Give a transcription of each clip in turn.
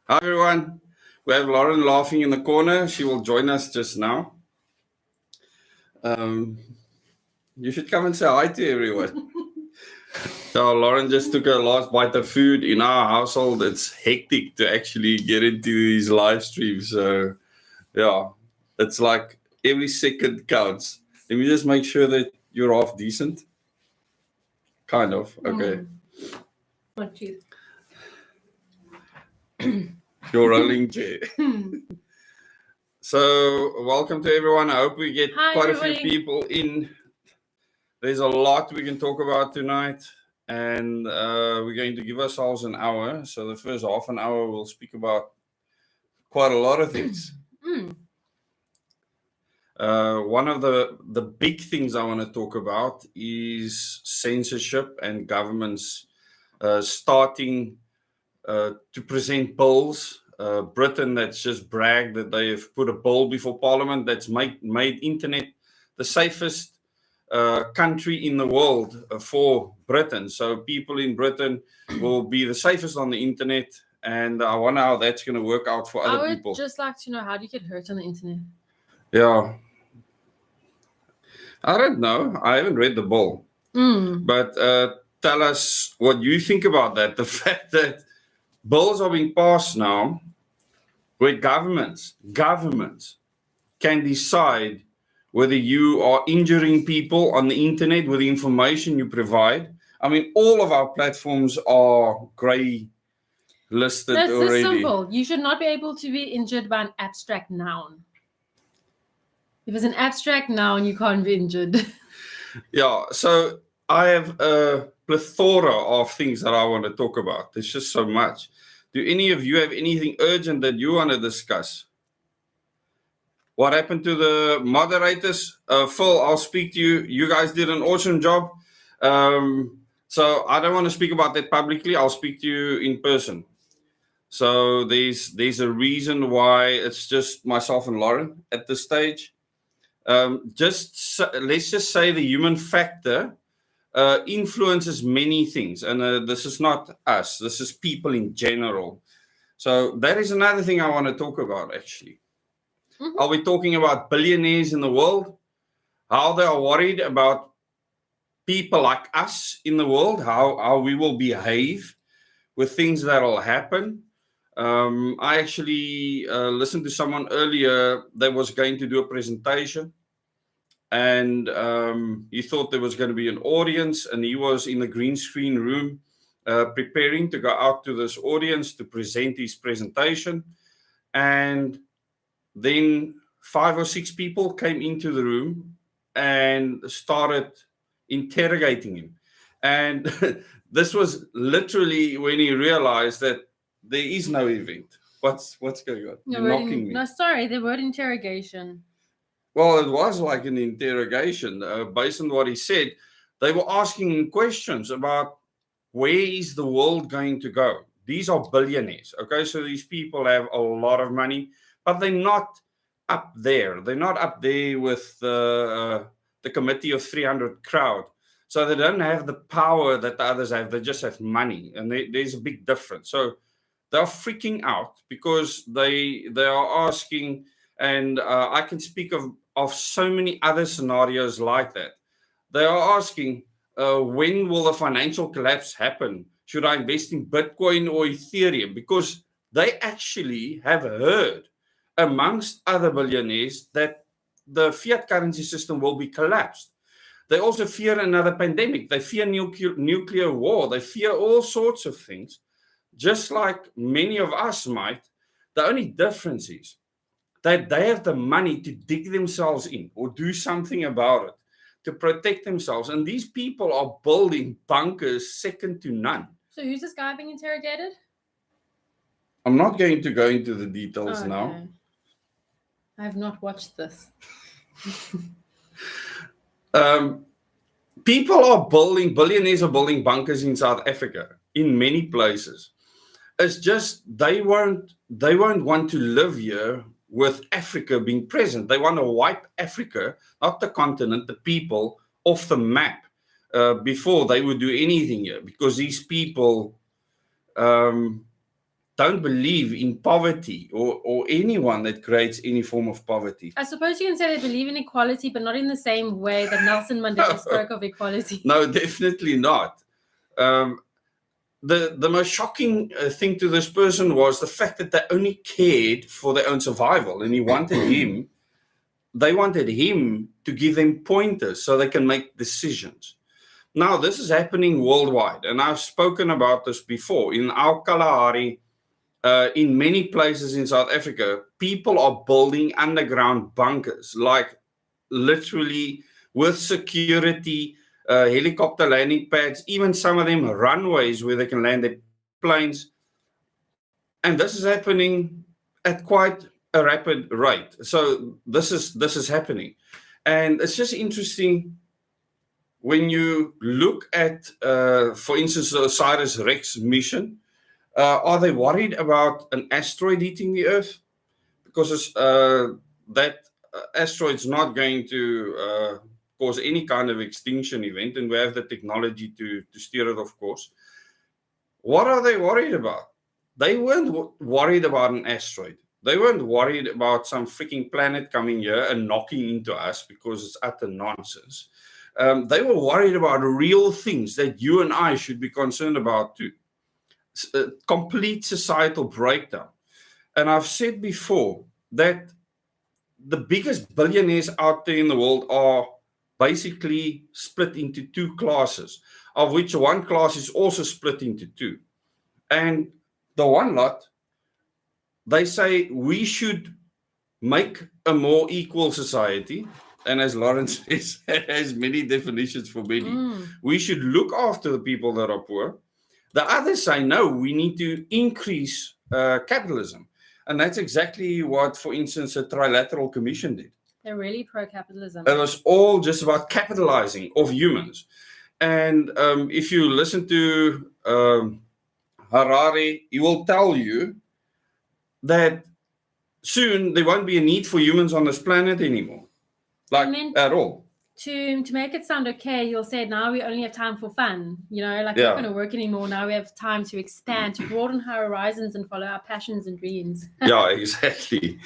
Hi everyone. We have Lauren laughing in the corner. She will join us just now. You should come and say hi to everyone. So Lauren just took her last bite of food. In our household, it's hectic to actually get into these live streams. So yeah, it's like every second counts. Let me just make sure that you're half decent. Kind of. Okay. Not you. Your rolling chair. So welcome to everyone. I hope we get quite a few people in. There's a lot we can talk about tonight, and we're going to give ourselves an hour. So the first half an hour we'll speak about quite a lot of things. One of the big things I want to talk about is censorship and governments starting to present bills. Britain that's just bragged that they have put a bill before Parliament that's made internet the safest country in the world for Britain. So people in Britain will be the safest on the internet, and I wonder how that's going to work out for other people. I would just like to know, how do you get hurt on the internet? Yeah. I don't know. I haven't read the bill. But tell us what you think about that. The fact that bills are being passed now where governments can decide whether you are injuring people on the internet with the information you provide. I mean, all of our platforms are grey listed already. That's just simple. You should not be able to be injured by an abstract noun. If it's an abstract noun, you can't be injured. Yeah, so I have a plethora of things that I want to talk about. There's just so much. Do any of you have anything urgent that you want to discuss? What happened to the moderators? Phil, I'll speak to you. You guys did an awesome job. So I don't want to speak about that publicly. I'll speak to you in person. So there's a reason why it's just myself and Lauren at this stage. Let's just say the human factor influences many things. And this is not us. This is people in general. So that is another thing I want to talk about, actually. Are we talking about billionaires in the world? How they are worried about people like us in the world, how we will behave with things that will happen. I actually listened to someone earlier that was going to do a presentation, and he thought there was going to be an audience, and he was in the green screen room preparing to go out to this audience to present his presentation. And then 5 or 6 people came into the room and started interrogating him. And this was literally when he realized that there is no event. What's going on? You're knocking me. No, sorry, the word interrogation. Well, it was like an interrogation. Based on what he said, they were asking questions about where is the world going to go. These are billionaires. Okay, so these people have a lot of money, but they're not up there. They're not up there with the committee of 300 crowd. So they don't have the power that the others have. They just have money, and there's a big difference. So they're freaking out because they are asking, and I can speak of so many other scenarios like that. They are asking, when will the financial collapse happen? Should I invest in Bitcoin or Ethereum? Because they actually have heard, amongst other billionaires, that the fiat currency system will be collapsed. They also fear another pandemic. They fear nuclear war. They fear all sorts of things, just like many of us might. The only difference is that they have the money to dig themselves in or do something about it to protect themselves. And these people are building bunkers second to none. So who's this guy being interrogated? I'm not going to go into the details now. I have not watched this. Billionaires are building bunkers in South Africa, in many places. It's just they won't want to live here with Africa being present. They want to wipe Africa, not the continent, the people, off the map before they would do anything here, because these people don't believe in poverty or anyone that creates any form of poverty. I suppose you can say they believe in equality, but not in the same way that Nelson Mandela spoke of equality. No, definitely not. The most shocking thing to this person was the fact that they only cared for their own survival, and they wanted him to give them pointers so they can make decisions. Now, this is happening worldwide, and I've spoken about this before. In our Kalahari, in many places in South Africa, people are building underground bunkers, like literally with security, helicopter landing pads, even some of them runways where they can land their planes. And this is happening at quite a rapid rate. So this is happening. And it's just interesting when you look at, for instance, the OSIRIS-REx mission. Are they worried about an asteroid hitting the Earth? Because that asteroid's not going to cause any kind of extinction event, and we have the technology to steer it, of course. What are they worried about? They weren't worried about an asteroid. They weren't worried about some freaking planet coming here and knocking into us because it's utter nonsense. They were worried about real things that you and I should be concerned about too. Complete societal breakdown. And I've said before that the biggest billionaires out there in the world are basically split into two classes, of which one class is also split into two. And the one lot, they say we should make a more equal society. And as Lawrence says, it has many definitions for many. We should look after the people that are poor. The others say, no, we need to increase capitalism. And that's exactly what, for instance, the Trilateral Commission did. They're really pro-capitalism. It was all just about capitalizing of humans. And if you listen to Harari, he will tell you that soon there won't be a need for humans on this planet anymore. At all. To make it sound okay, he'll say now we only have time for fun. You know, like we're not going to work anymore. Now we have time to expand, to broaden our horizons and follow our passions and dreams. Yeah, exactly.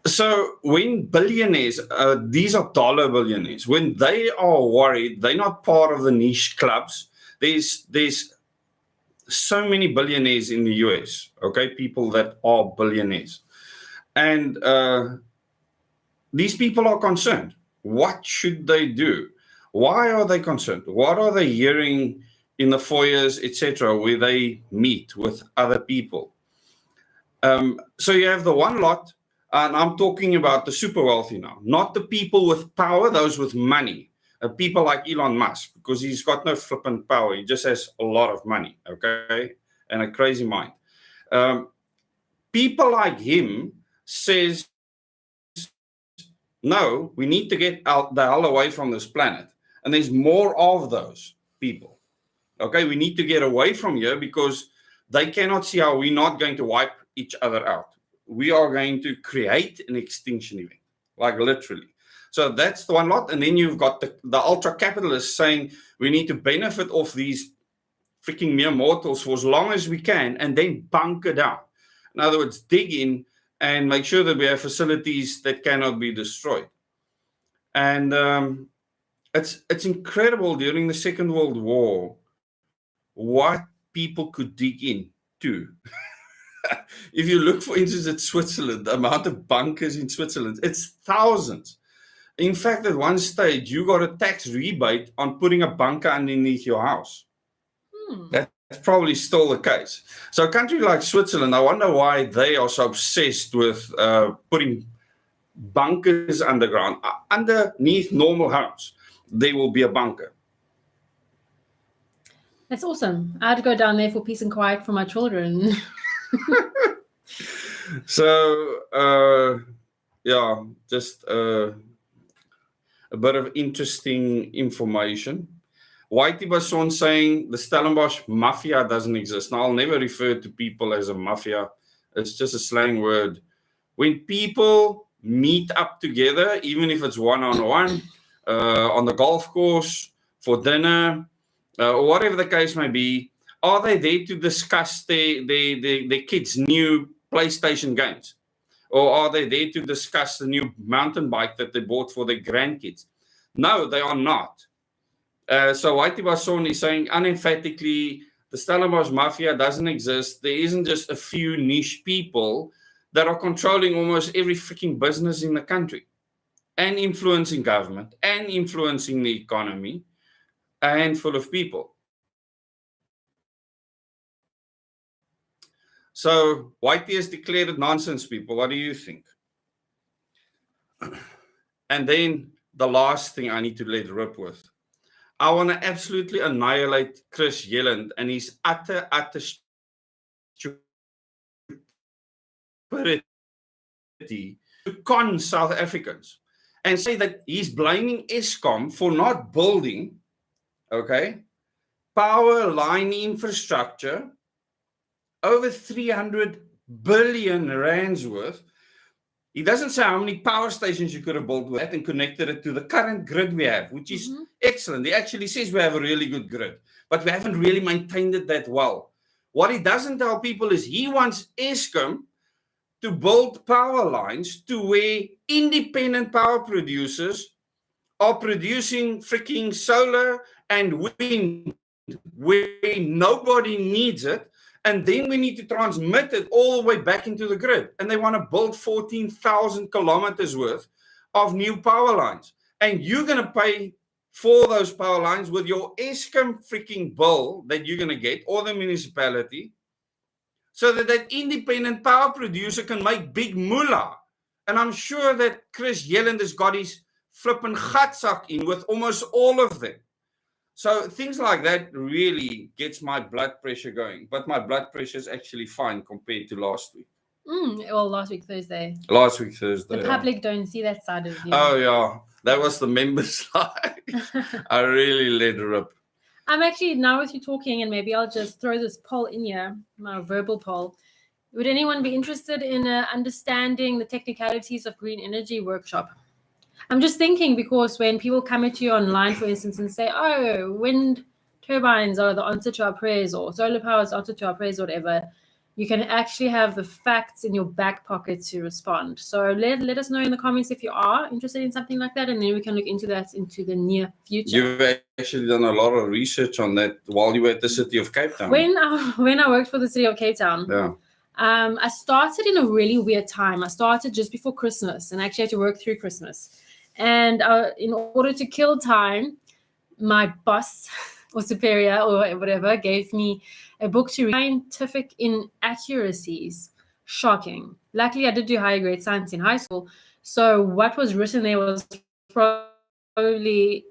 So when billionaires, these are dollar billionaires, when they are worried, they're not part of the niche clubs. There's so many billionaires in the US, okay, people that are billionaires. And these people are concerned. What should they do? Why are they concerned? What are they hearing in the foyers, etc., where they meet with other people? So you have the one lot, and I'm talking about the super wealthy now, not the people with power, those with money. People like Elon Musk, because he's got no flippant power. He just has a lot of money, okay, and a crazy mind. People like him says, no, we need to get out the hell away from this planet. And there's more of those people. Okay, we need to get away from here because they cannot see how we're not going to wipe each other out. We are going to create an extinction event, like literally. So that's the one lot. And then you've got the ultra-capitalists saying we need to benefit off these freaking mere mortals for as long as we can and then bunker down. In other words, dig in and make sure that we have facilities that cannot be destroyed. And it's incredible during the Second World War what people could dig into. If you look, for instance, at Switzerland, the amount of bunkers in Switzerland, it's thousands. In fact, at one stage, you got a tax rebate on putting a bunker underneath your house. That's probably still the case. So a country like Switzerland, I wonder why they are so obsessed with putting bunkers underground. Underneath normal homes, there will be a bunker. That's awesome. I had to go down there for peace and quiet for my children. So, just a bit of interesting information. Whitey Basson saying the Stellenbosch mafia doesn't exist. Now, I'll never refer to people as a mafia. It's just a slang word. When people meet up together, even if it's one-on-one, on the golf course, for dinner, or whatever the case may be, Are they there to discuss their kids' new PlayStation games? Or are they there to discuss the new mountain bike that they bought for their grandkids? No, they are not. So Whitey Basson is saying unemphatically, the Stellenbosch Mafia doesn't exist. There isn't just a few niche people that are controlling almost every freaking business in the country and influencing government and influencing the economy, a handful of people. So Whitey has declared it nonsense, people. What do you think? And then the last thing I need to let rip with. I want to absolutely annihilate Chris Yelland and his utter stupidity to con South Africans and say that he's blaming Eskom for not building, power line infrastructure over 300 billion rands worth. He doesn't say how many power stations you could have built with that and connected it to the current grid we have, which is excellent. He actually says we have a really good grid, but we haven't really maintained it that well. What he doesn't tell people is he wants Eskom to build power lines to where independent power producers are producing freaking solar and wind where nobody needs it. And then we need to transmit it all the way back into the grid. And they want to build 14,000 kilometers worth of new power lines. And you're going to pay for those power lines with your Eskom freaking bill that you're going to get, or the municipality, so that that independent power producer can make big moolah. And I'm sure that Chris Yelland has got his flipping gatsak in with almost all of them. So things like that really gets my blood pressure going. But my blood pressure is actually fine compared to last week. Well, last week Thursday. Last week Thursday. The public don't see that side of you. Oh, yeah. That was the members' side. I really let her up. I'm actually, now with you talking, and maybe I'll just throw this poll in here, my verbal poll. Would anyone be interested in understanding the technicalities of green energy workshop? I'm just thinking, because when people come at you online, for instance, and say, oh, wind turbines are the answer to our prayers, or solar power is the answer to our prayers, or whatever, you can actually have the facts in your back pocket to respond. So let us know in the comments if you are interested in something like that, and then we can look into that into the near future. You've actually done a lot of research on that while you were at the city of Cape Town. When I worked for the city of Cape Town, I started in a really weird time. I started just before Christmas, and I actually had to work through Christmas. And in order to kill time, my boss or superior or whatever gave me a book to read. Scientific inaccuracies. Shocking. Luckily, I did do higher grade science in high school. So what was written there was probably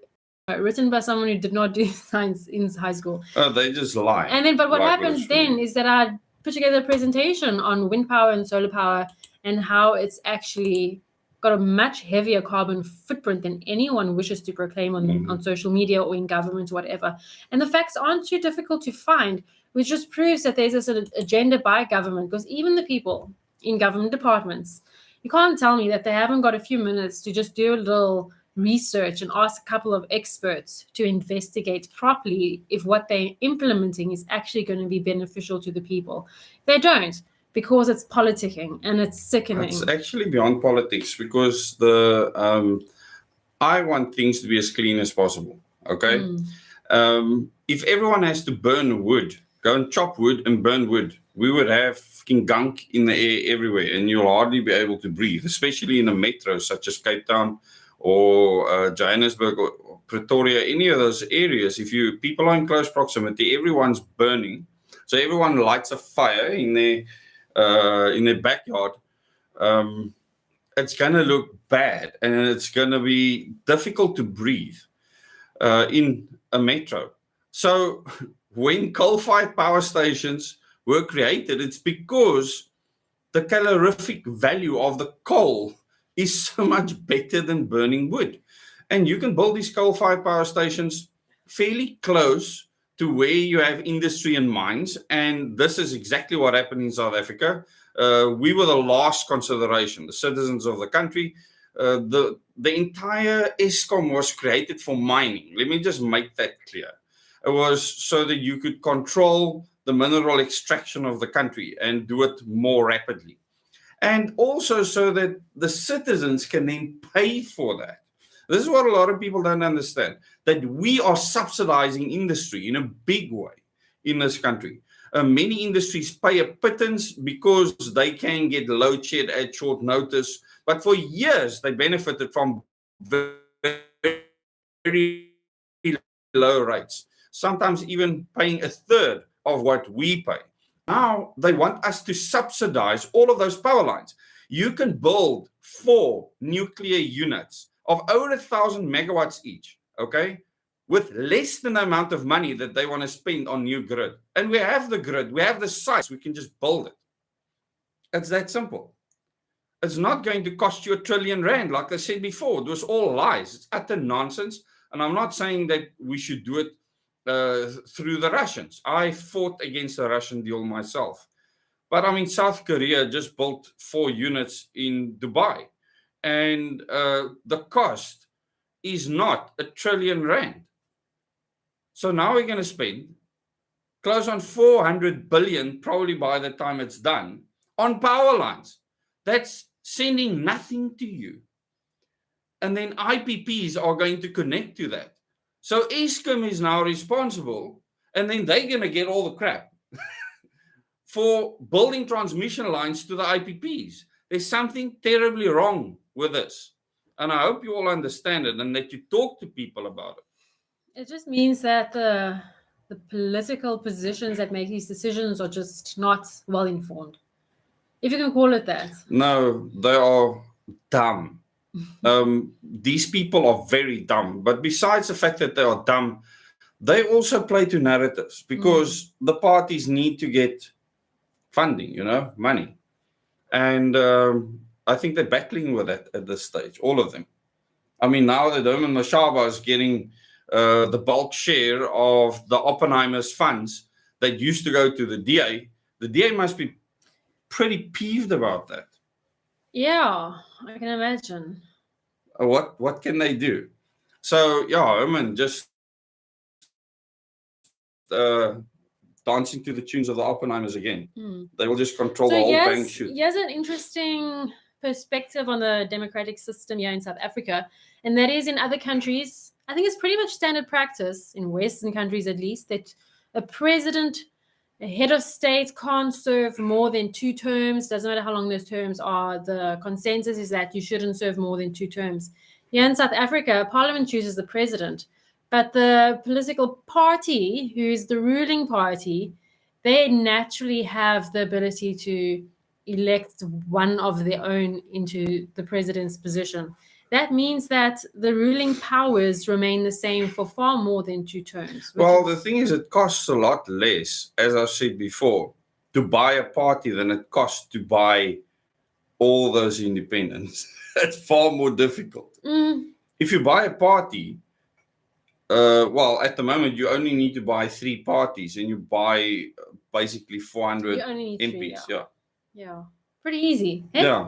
written by someone who did not do science in high school. Oh, they just lie. And then, but what happens then is that I put together a presentation on wind power and solar power and how it's actually got a much heavier carbon footprint than anyone wishes to proclaim on social media or in government or whatever. And the facts aren't too difficult to find, which just proves that there's this agenda by government, because even the people in government departments, you can't tell me that they haven't got a few minutes to just do a little research and ask a couple of experts to investigate properly if what they're implementing is actually going to be beneficial to the people. They don't, because it's politicking and it's sickening. It's actually beyond politics, because I want things to be as clean as possible. Okay. If everyone has to burn wood, go and chop wood and burn wood, we would have fucking gunk in the air everywhere, and you'll hardly be able to breathe, especially in a metro such as Cape Town or Johannesburg or Pretoria, any of those areas. If people are in close proximity, everyone's burning. So everyone lights a fire in their backyard. It's going to look bad, and it's going to be difficult to breathe in a metro. So when coal-fired power stations were created, it's because the calorific value of the coal is so much better than burning wood. And you can build these coal-fired power stations fairly close to where you have industry and mines. And this is exactly what happened in South Africa. We were the last consideration, the citizens of the country. The entire Eskom was created for mining. Let me just make that clear. It was so that you could control the mineral extraction of the country and do it more rapidly. And also so that the citizens can then pay for that. This is what a lot of people don't understand, that we are subsidizing industry in a big way in this country. Many industries pay a pittance because they can get load shed at short notice, but for years they benefited from very low rates, sometimes even paying a third of what we pay. Now they want us to subsidize all of those power lines. You can build 4 nuclear units of over 1,000 megawatts each, okay, with less than the amount of money that they want to spend on new grid. And we have the grid, we have the sites, we can just build it. It's that simple. It's not going to cost you R1 trillion, like I said before. It was all lies. It's utter nonsense. And I'm not saying that we should do it through the Russians. I fought against the Russian deal myself. But I mean, South Korea just built 4 units in Dubai. And the cost is not R1 trillion. So now we're going to spend close on 400 billion, probably by the time it's done, on power lines. That's sending nothing to you. And then IPPs are going to connect to that. So Eskom is now responsible, and then they're going to get all the crap for building transmission lines to the IPPs. There's something terribly wrong with this. And I hope you all understand it and that you talk to people about it. It just means that the political positions that make these decisions are just not well informed, if you can call it that. No, they are dumb. These people are very dumb. But besides the fact that they are dumb, they also play to narratives because the parties need to get funding, money. And I think they're battling with that at this stage, all of them. I mean, now that Herman Mashaba is getting the bulk share of the Oppenheimer's funds that used to go to the DA must be pretty peeved about that. Yeah, I can imagine. What can they do? So, Herman just dancing to the tunes of the Oppenheimers again. They will just control the whole bank shoot. Here's an interesting perspective on the democratic system here in South Africa, and that is in other countries, I think it's pretty much standard practice, in Western countries at least, that a president, a head of state can't serve more than 2 terms. Doesn't matter how long those terms are. The consensus is that you shouldn't serve more than 2 terms. Here in South Africa, Parliament chooses the president, but the political party, who is the ruling party, they naturally have the ability to elect one of their own into the president's position. That means that the ruling powers remain the same for far more than 2 terms. Well, the thing is, it costs a lot less, as I said before, to buy a party than it costs to buy all those independents. It's far more difficult. If you buy a party, at the moment, you only need to buy 3 parties and you buy basically 400 MPs. 3, yeah. Pretty easy. Eh? Yeah.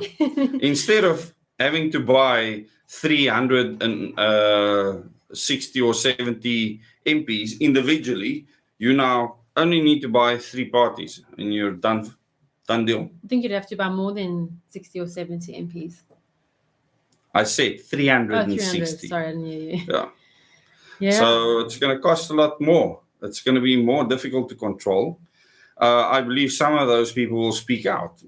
Instead of having to buy 360 or 70 MPs individually, you now only need to buy 3 parties and you're done deal. I think you'd have to buy more than 60 or 70 MPs. I said 360. 300. Sorry, I didn't hear you. Yeah. So it's going to cost a lot more. It's going to be more difficult to control. I believe some of those people will speak out.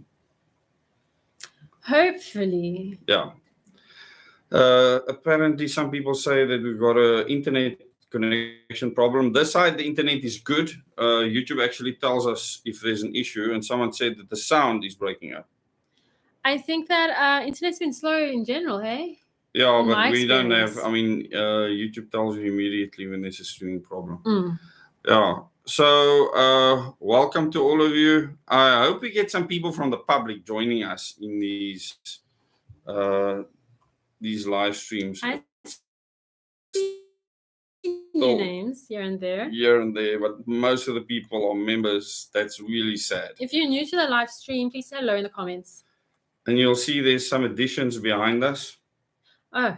Hopefully. Yeah. Apparently, some people say that we've got an internet connection problem. This side, the internet is good. YouTube actually tells us if there's an issue, and someone said that the sound is breaking up. I think that internet's been slow in general, hey? Yeah, but we don't have, YouTube tells you immediately when there's a streaming problem. Yeah. So, welcome to all of you. I hope we get some people from the public joining us in these live streams. I see new names here and there. Here and there, but most of the people are members. That's really sad. If you're new to the live stream, please say hello in the comments. And you'll see there's some additions behind us. Oh.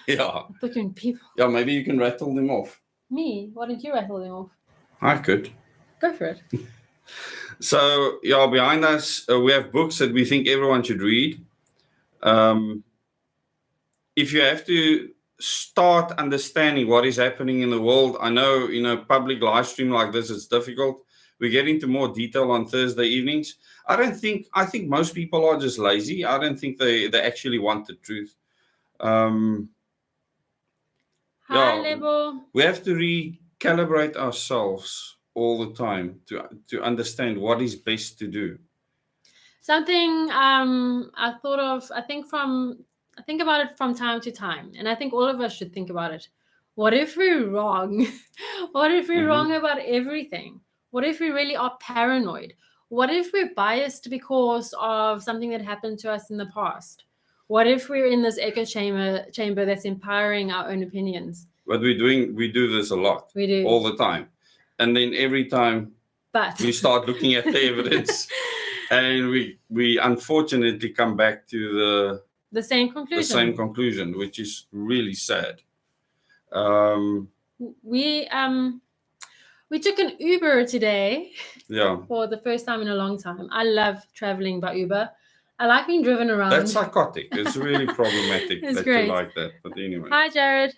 Yeah. Looking people. Yeah, maybe you can rattle them off. Me? Why don't you rattle them off? I could. Go for it. So, yeah, behind us, we have books that we think everyone should read. If you have to start understanding what is happening in the world, I know in a public live stream like this, it's difficult. We get into more detail on Thursday evenings. I think most people are just lazy. I don't think they actually want the truth. High Yeah, level. we have to recalibrate ourselves all the time to understand what is best to do. Something I thought of, I think about it from time to time, and I think all of us should think about it. What if we're wrong? What if we're wrong about everything? What if we really are paranoid? What if we're biased because of something that happened to us in the past? What if we're in this echo chamber that's empowering our own opinions? But we do this a lot. We do. All the time. And then every time But we start looking at the evidence and we unfortunately come back to the same conclusion. Which is really sad. We took an Uber today. Yeah. For the first time in a long time. I love traveling by Uber. I like being driven around. That's psychotic. It's really problematic It's that great. you like that. But anyway. Hi, Jared.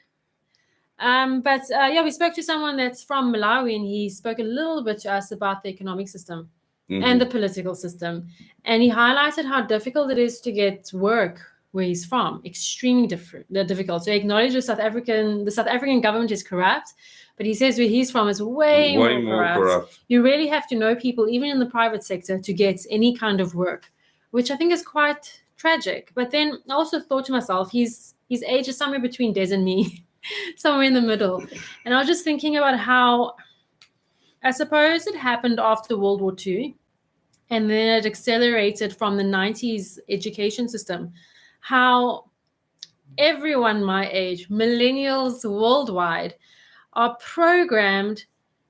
We spoke to someone that's from Malawi, and he spoke a little bit to us about the economic system and the political system. And he highlighted how difficult it is to get work where he's from. Extremely difficult. So he acknowledged the South African government is corrupt, but he says where he's from is way more corrupt. You really have to know people, even in the private sector, to get any kind of work, which I think is quite tragic. But then I also thought to myself, his age is somewhere between Dezz and me, somewhere in the middle. And I was just thinking about how, I suppose it happened after World War II, and then it accelerated from the 90s education system, how everyone my age, millennials worldwide, are programmed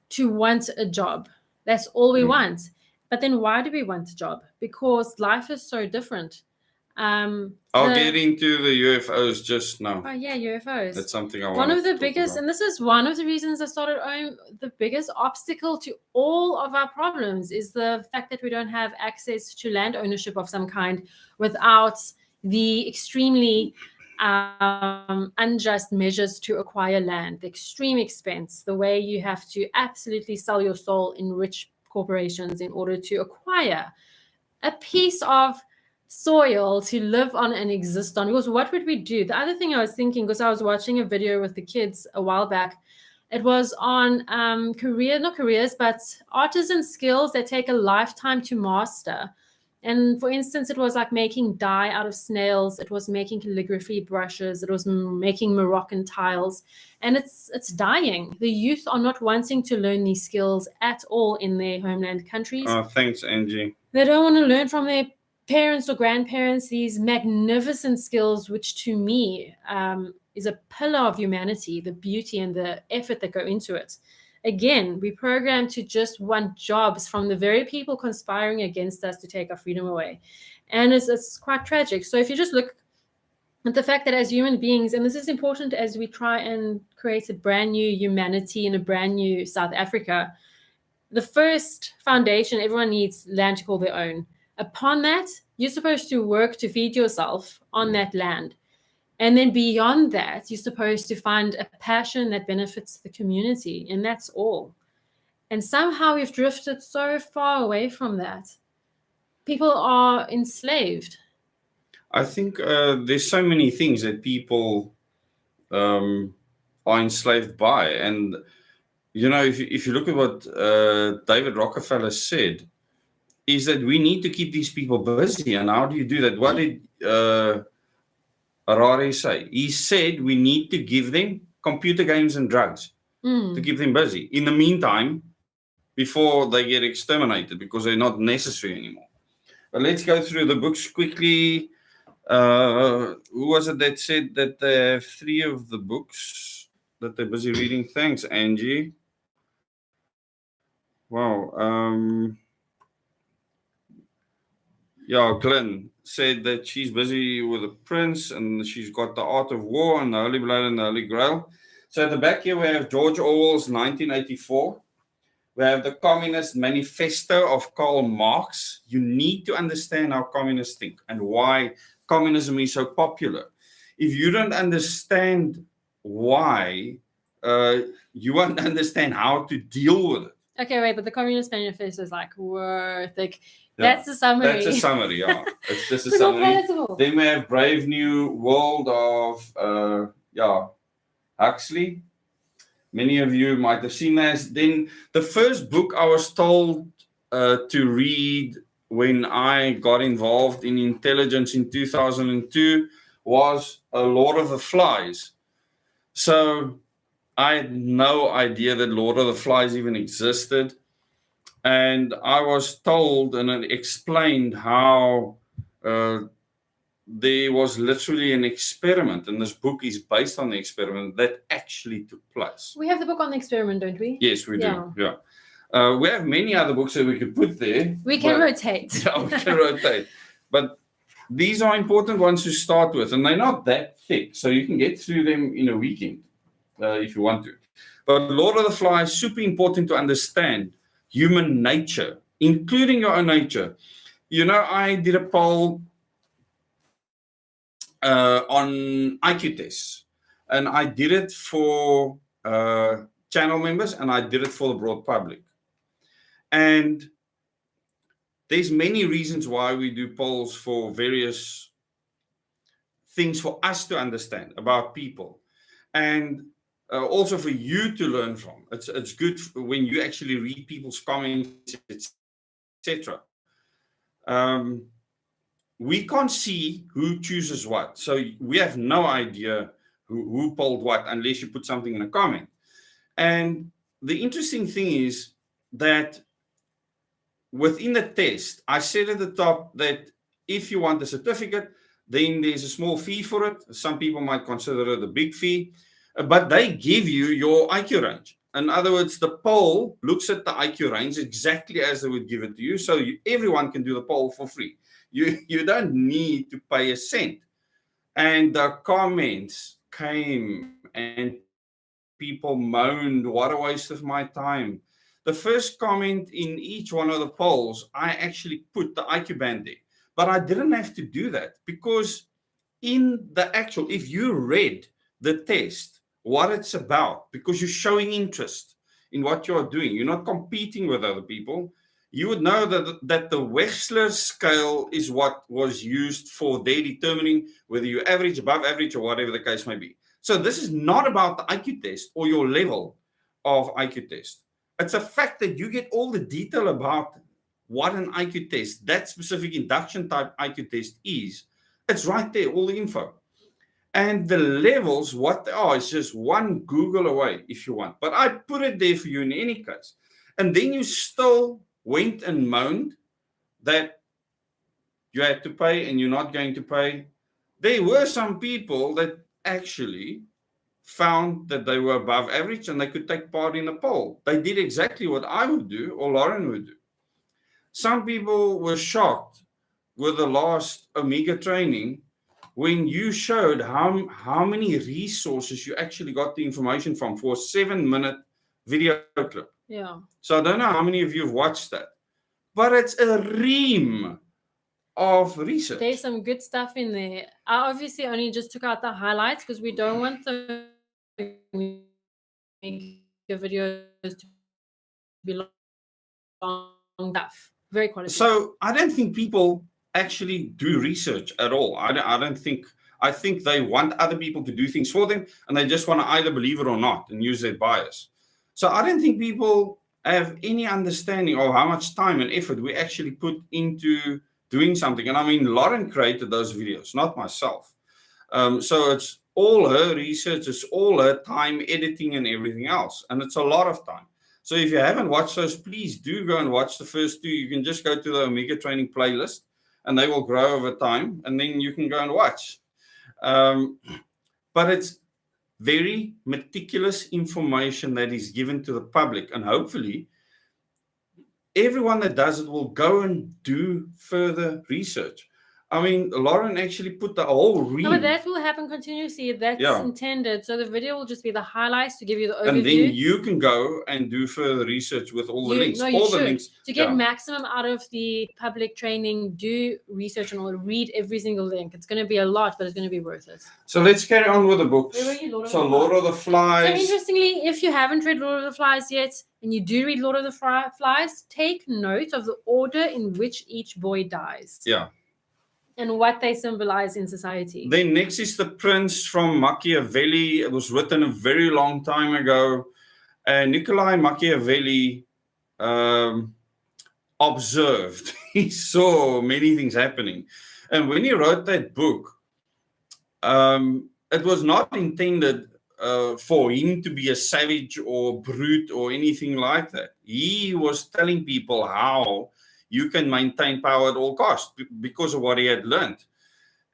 to want a job. That's all we want. But then why do we want a job? Because life is so different. I'll get into the UFOs just now. Oh yeah, UFOs. That's something I want. One of the biggest, and this is one of the reasons I started owning, the biggest obstacle to all of our problems is the fact that we don't have access to land ownership of some kind without the extremely unjust measures to acquire land, the extreme expense, the way you have to absolutely sell your soul in rich corporations in order to acquire a piece of soil to live on and exist on. Because what would we do? The other thing I was thinking, because I was watching a video with the kids a while back, it was on artisan skills that take a lifetime to master. And for instance, it was like making dye out of snails. It was making calligraphy brushes. It was making Moroccan tiles. And it's dying. The youth are not wanting to learn these skills at all in their homeland countries. Oh, thanks, Angie. They don't want to learn from their parents or grandparents these magnificent skills, which to me is a pillar of humanity, the beauty and the effort that go into it. Again, we programmed to just want jobs from the very people conspiring against us to take our freedom away. And it's quite tragic. So if you just look at the fact that as human beings, and this is important as we try and create a brand new humanity in a brand new South Africa, the first foundation, everyone needs land to call their own. Upon that, you're supposed to work to feed yourself on that land. And then beyond that, you're supposed to find a passion that benefits the community, and that's all. And somehow we've drifted so far away from that. People are enslaved. I think there's so many things that people are enslaved by. And, you know, if you look at what David Rockefeller said, is that we need to keep these people busy. And how do you do that? What did Harari say? He said we need to give them computer games and drugs to keep them busy. In the meantime, before they get exterminated, because they're not necessary anymore. But let's go through the books quickly. Who was it that said that they have 3 of the books that they're busy reading? Thanks, Angie. Wow. Yeah, Glenn said that she's busy with the prince and she's got the Art of War and the Holy Blood and the Holy Grail. So at the back here, we have George Orwell's 1984. We have the Communist Manifesto of Karl Marx. You need to understand how communists think and why communism is so popular. If you don't understand why, you won't understand how to deal with it. Okay, wait, but the Communist Manifesto is like worth like Yeah, that's the summary. That's a summary, yeah. It's just a But not summary. palatable. Then we have Brave New World of Huxley. Many of you might have seen that. Then the first book I was told to read when I got involved in intelligence in 2002 was Lord of the Flies. So I had no idea that Lord of the Flies even existed. And I was told and it explained how there was literally an experiment, and this book is based on the experiment that actually took place. We have the book on the experiment, don't we? Yes, we do. Yeah. We have many other books that we could put there. We can rotate. Yeah, we can rotate. But these are important ones to start with, and they're not that thick, so you can get through them in a weekend if you want to. But Lord of the Flies, super important to understand human nature, including your own nature. You know, I did a poll on IQ tests, and I did it for channel members, and I did it for the broad public. And there's many reasons why we do polls for various things for us to understand about people, and also for you to learn from. It's good when you actually read people's comments, etc. We can't see who chooses what, so we have no idea who polled what unless you put something in a comment. And the interesting thing is that within the test, I said at the top that if you want a certificate, then there's a small fee for it. Some people might consider it a big fee, but they give you your IQ range. In other words, the poll looks at the IQ range exactly as they would give it to you, so everyone can do the poll for free. You don't need to pay a cent. And the comments came and people moaned, what a waste of my time. The first comment in each one of the polls, I actually put the IQ band there. But I didn't have to do that because in the actual, if you read the test, what it's about, because you're showing interest in what you're doing, you're not competing with other people, you would know that the Wechsler scale is what was used for their determining whether you're average, above average, or whatever the case may be. So this is not about the IQ test or your level of IQ test. It's a fact that you get all the detail about what an IQ test, that specific induction type IQ test is. It's right there, all the info. And the levels, what they are, is just one Google away if you want. But I put it there for you in any case. And then you still went and moaned that you had to pay and you're not going to pay. There were some people that actually found that they were above average and they could take part in the poll. They did exactly what I would do or Lauren would do. Some people were shocked with the last Omega training when you showed how many resources you actually got the information from for a 7-minute video clip. Yeah. So I don't know how many of you have watched that, but it's a ream of research. There's some good stuff in there. I obviously only just took out the highlights because we don't want the videos to be long stuff. Very quality. So I don't think people actually do research at all. I think they want other people to do things for them, and they just want to either believe it or not and use their bias. So I don't think people have any understanding of how much time and effort we actually put into doing something. And I mean, Lauren created those videos, not myself. So it's all her research, it's all her time editing and everything else. And it's a lot of time. So if you haven't watched those, please do go and watch the first two. You can just go to the Omega Training playlist and they will grow over time. And then you can go and watch. But it's very meticulous information that is given to the public, and hopefully everyone that does it will go and do further research. I mean, Lauren actually put the whole read. No, but that will happen continuously. That's Yeah. intended. So the video will just be the highlights to give you the overview. And then you can go and do further research with all the links. No, you all should. the links. To get maximum out of the public training, do research and all. Read every single link. It's going to be a lot, but it's going to be worth it. So let's carry on with the books. Where were you, Lord of the Flies. So interestingly, if you haven't read Lord of the Flies yet, and you do read Lord of the Flies, take note of the order in which each boy dies. Yeah. And what they symbolize in society. Then next is The Prince from Machiavelli. It was written a very long time ago. And Niccolo Machiavelli observed. He saw many things happening. And when he wrote that book, it was not intended for him to be a savage or brute or anything like that. He was telling people how you can maintain power at all costs because of what he had learned.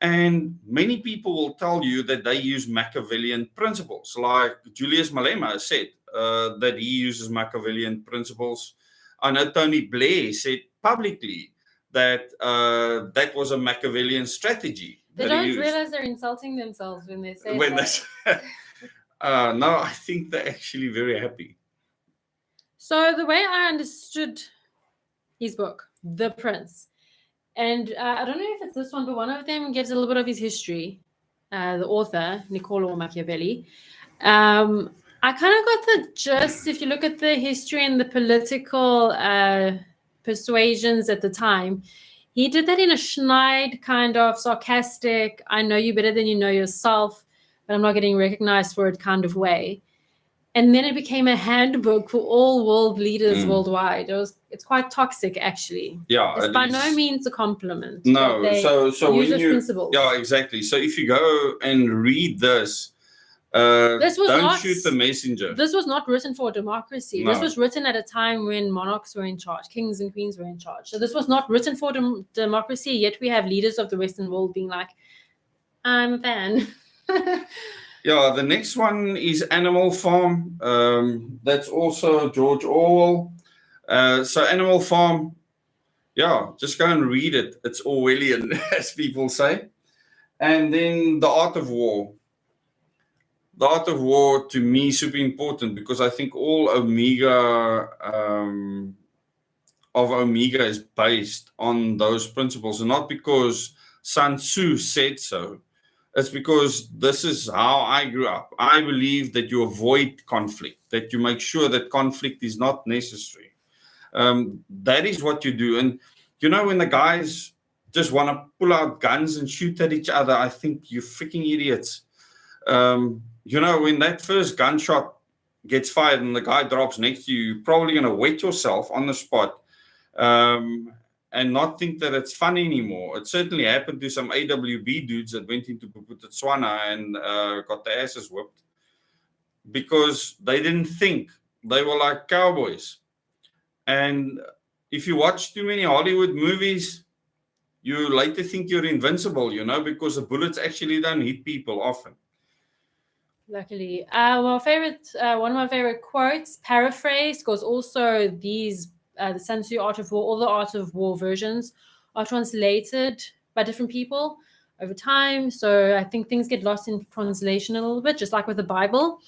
And many people will tell you that they use Machiavellian principles. Like Julius Malema said that he uses Machiavellian principles. I know Tony Blair said publicly that that was a Machiavellian strategy. They don't realize they're insulting themselves when they say that. No, I think they're actually very happy. So the way I understood his book, The Prince, and I don't know if it's this one, but one of them gives a little bit of his history, the author, Niccolo Machiavelli. I kind of got the gist, if you look at the history and the political persuasions at the time, he did that in a schneid, kind of sarcastic, I know you better than you know yourself, but I'm not getting recognized for it kind of way. And then it became a handbook for all world leaders worldwide. It's quite toxic, actually. Yeah, it's by no means a compliment. No, so when you principles. Yeah, exactly. So if you go and read this don't shoot the messenger. This was not written for democracy. No. This was written at a time when monarchs were in charge, kings and queens were in charge. So this was not written for democracy. Yet we have leaders of the Western world being like, "I'm a fan." Yeah, the next one is Animal Farm. That's also George Orwell. So Animal Farm, yeah, just go and read it. It's Orwellian, as people say. And then The Art of War. The Art of War, to me, is super important because I think all Omega of Omega is based on those principles, and not because Sun Tzu said so. It's because this is how I grew up. I believe that you avoid conflict, that you make sure that conflict is not necessary. That is what you do. And, you know, when the guys just want to pull out guns and shoot at each other, I think you're freaking idiots. You know, when that first gunshot gets fired and the guy drops next to you, you're probably going to wet yourself on the spot. And not think that it's fun anymore. It certainly happened to some AWB dudes that went into Botswana and got their asses whipped because they didn't think. They were like cowboys. And if you watch too many Hollywood movies, you later think you're invincible, you know, because the bullets actually don't hit people often. Luckily. One of my favorite quotes, paraphrased, because also these the Sun Tzu Art of War, all the Art of War versions are translated by different people over time. So I think things get lost in translation a little bit, just like with the Bible.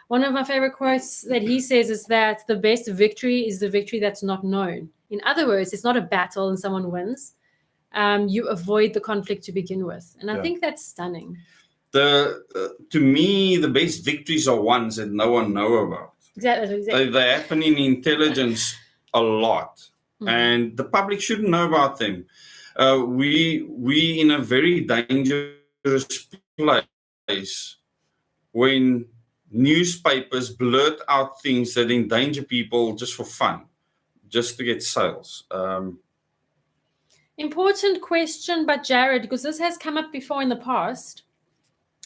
One of my favorite quotes that he says is that the best victory is the victory that's not known. In other words, it's not a battle and someone wins. You avoid the conflict to begin with. And I think that's stunning. To me, the best victories are ones that no one knows about. Exactly. They happen in intelligence a lot, and the public shouldn't know about them. We in a very dangerous place when newspapers blurt out things that endanger people just for fun, just to get sales. Important question, but Jared, because this has come up before in the past,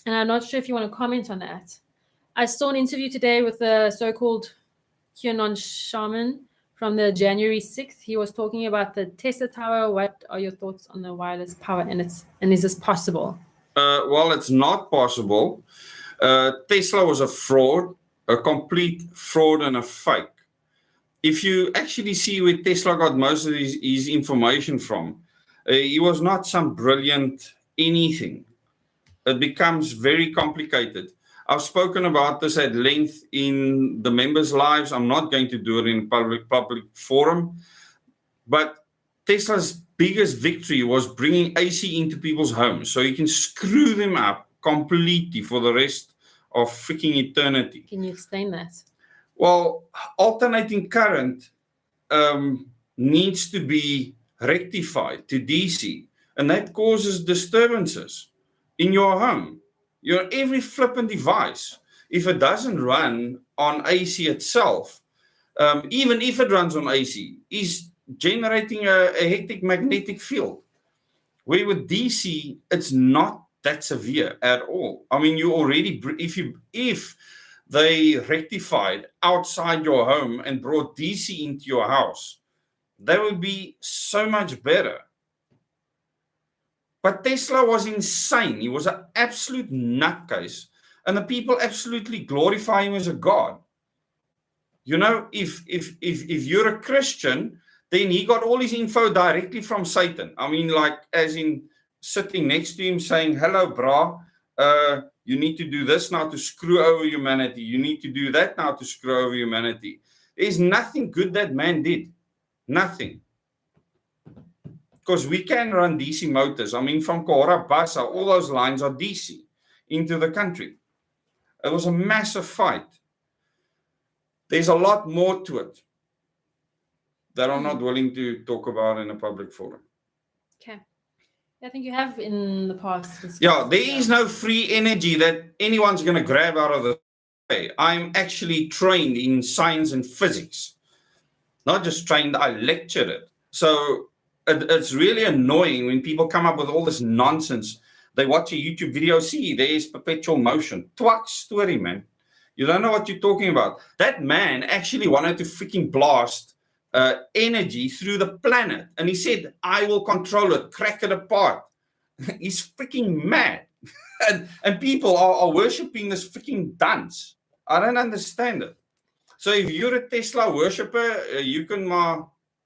and I'm not sure if you want to comment on that. I saw an interview today with the so-called QAnon shaman from the January 6th. He was talking about the Tesla Tower. What are your thoughts on the wireless power and is this possible? Well, it's not possible. Tesla was a fraud, a complete fraud and a fake. If you actually see where Tesla got most of his information from, He was not some brilliant anything. It becomes very complicated. I've spoken about this at length in the members' lives. I'm not going to do it in public forum. But Tesla's biggest victory was bringing AC into people's homes so you can screw them up completely for the rest of freaking eternity. Can you explain that? Well, alternating current needs to be rectified to DC, and that causes disturbances in your home. Every flippant device, if it doesn't run on AC itself, even if it runs on AC, is generating a hectic magnetic field. Where with DC, it's not that severe at all. I mean, you already, if they rectified outside your home and brought DC into your house, that would be so much better. But Tesla was insane. He was an absolute nutcase. And the people absolutely glorify him as a god. You know, if you're a Christian, then he got all his info directly from Satan. I mean, like, as in sitting next to him saying, hello, brah, you need to do this now to screw over humanity. You need to do that now to screw over humanity. There's nothing good that man did. Nothing. Because we can run DC motors. I mean, from Kohara Basa, all those lines are DC into the country. It was a massive fight. There's a lot more to it that I'm not willing to talk about in a public forum. Okay. I think you have in the past. Yeah, there is no free energy that anyone's going to grab out of the way. I'm actually trained in science and physics. Not just trained, I lectured it. So it's really annoying when people come up with all this nonsense. They watch a YouTube video, see, there's perpetual motion. Twak story, man. You don't know what you're talking about. That man actually wanted to freaking blast energy through the planet. And he said, I will control it, crack it apart. He's freaking mad. and people are worshipping this freaking dunce. I don't understand it. So if you're a Tesla worshipper, you can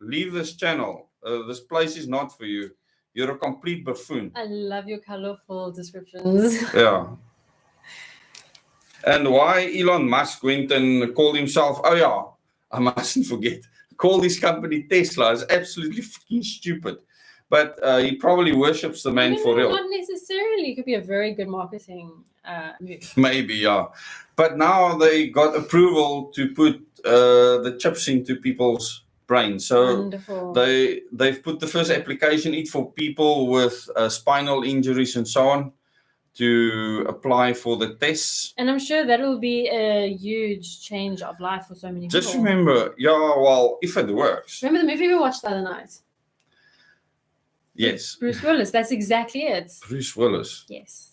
leave this channel. This place is not for you. You're a complete buffoon. I love your colorful descriptions. Yeah. And why Elon Musk went and called himself, oh yeah, I mustn't forget, called his company Tesla is absolutely freaking stupid. But he probably worships the man for real. Not necessarily. It could be a very good marketing move. Maybe, yeah. But now they got approval to put the chips into people's brains. So wonderful. They've put the first application in for people with spinal injuries and so on to apply for the tests. And I'm sure that will be a huge change of life for so many people. Just remember, yeah, well, if it works. Remember the movie we watched the other night? Yes. Bruce Willis, that's exactly it. Bruce Willis. Yes.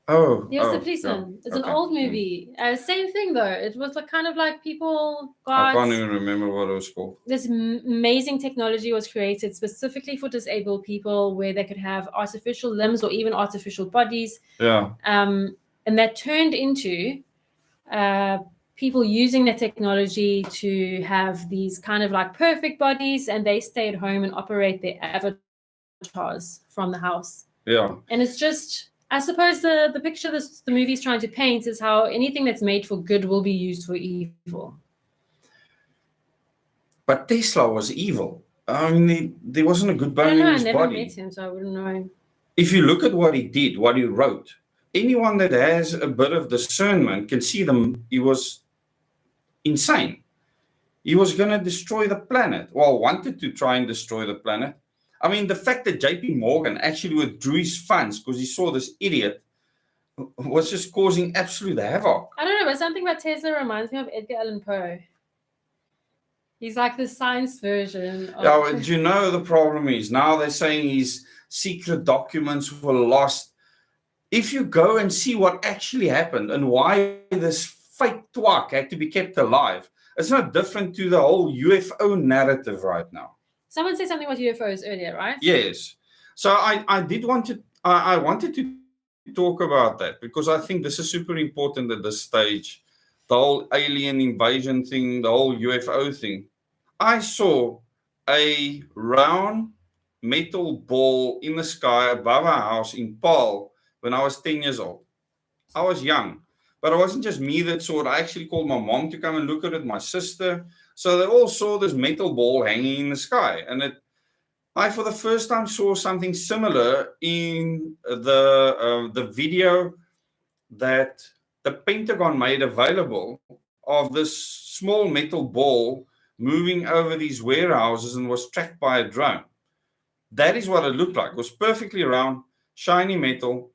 Oh. He was the policeman. It's an old movie. Same thing though. It was kind of like people got. I can't even remember what it was called. This amazing technology was created specifically for disabled people, where they could have artificial limbs or even artificial bodies. Yeah. And that turned into people using the technology to have these kind of like perfect bodies, and they stay at home and operate their avatars from the house. Yeah. And it's just, I suppose the picture the movie's trying to paint is how anything that's made for good will be used for evil. But Tesla was evil. I mean, there wasn't a good bone in his body. I never met him, so I wouldn't know. If you look at what he did, what he wrote, anyone that has a bit of discernment can see them. He was insane. He was going to destroy the planet. Well, wanted to try and destroy the planet. I mean, the fact that JP Morgan actually withdrew his funds because he saw this idiot was just causing absolute havoc. I don't know, but something about Tesla reminds me of Edgar Allan Poe. He's like the science version of... Yeah, do you know the problem is now they're saying his secret documents were lost. If you go and see what actually happened and why this fake twak had to be kept alive, it's not different to the whole UFO narrative right now. Someone said something about UFOs earlier, right? Yes. So I wanted to talk about that because I think this is super important at this stage. The whole alien invasion thing, the whole UFO thing. I saw a round metal ball in the sky above our house in Paarl when I was 10 years old. I was young, but it wasn't just me that saw it. I actually called my mom to come and look at it, my sister. So they all saw this metal ball hanging in the sky. And I, for the first time, saw something similar in the video that the Pentagon made available of this small metal ball moving over these warehouses and was tracked by a drone. That is what it looked like. It was perfectly round, shiny metal.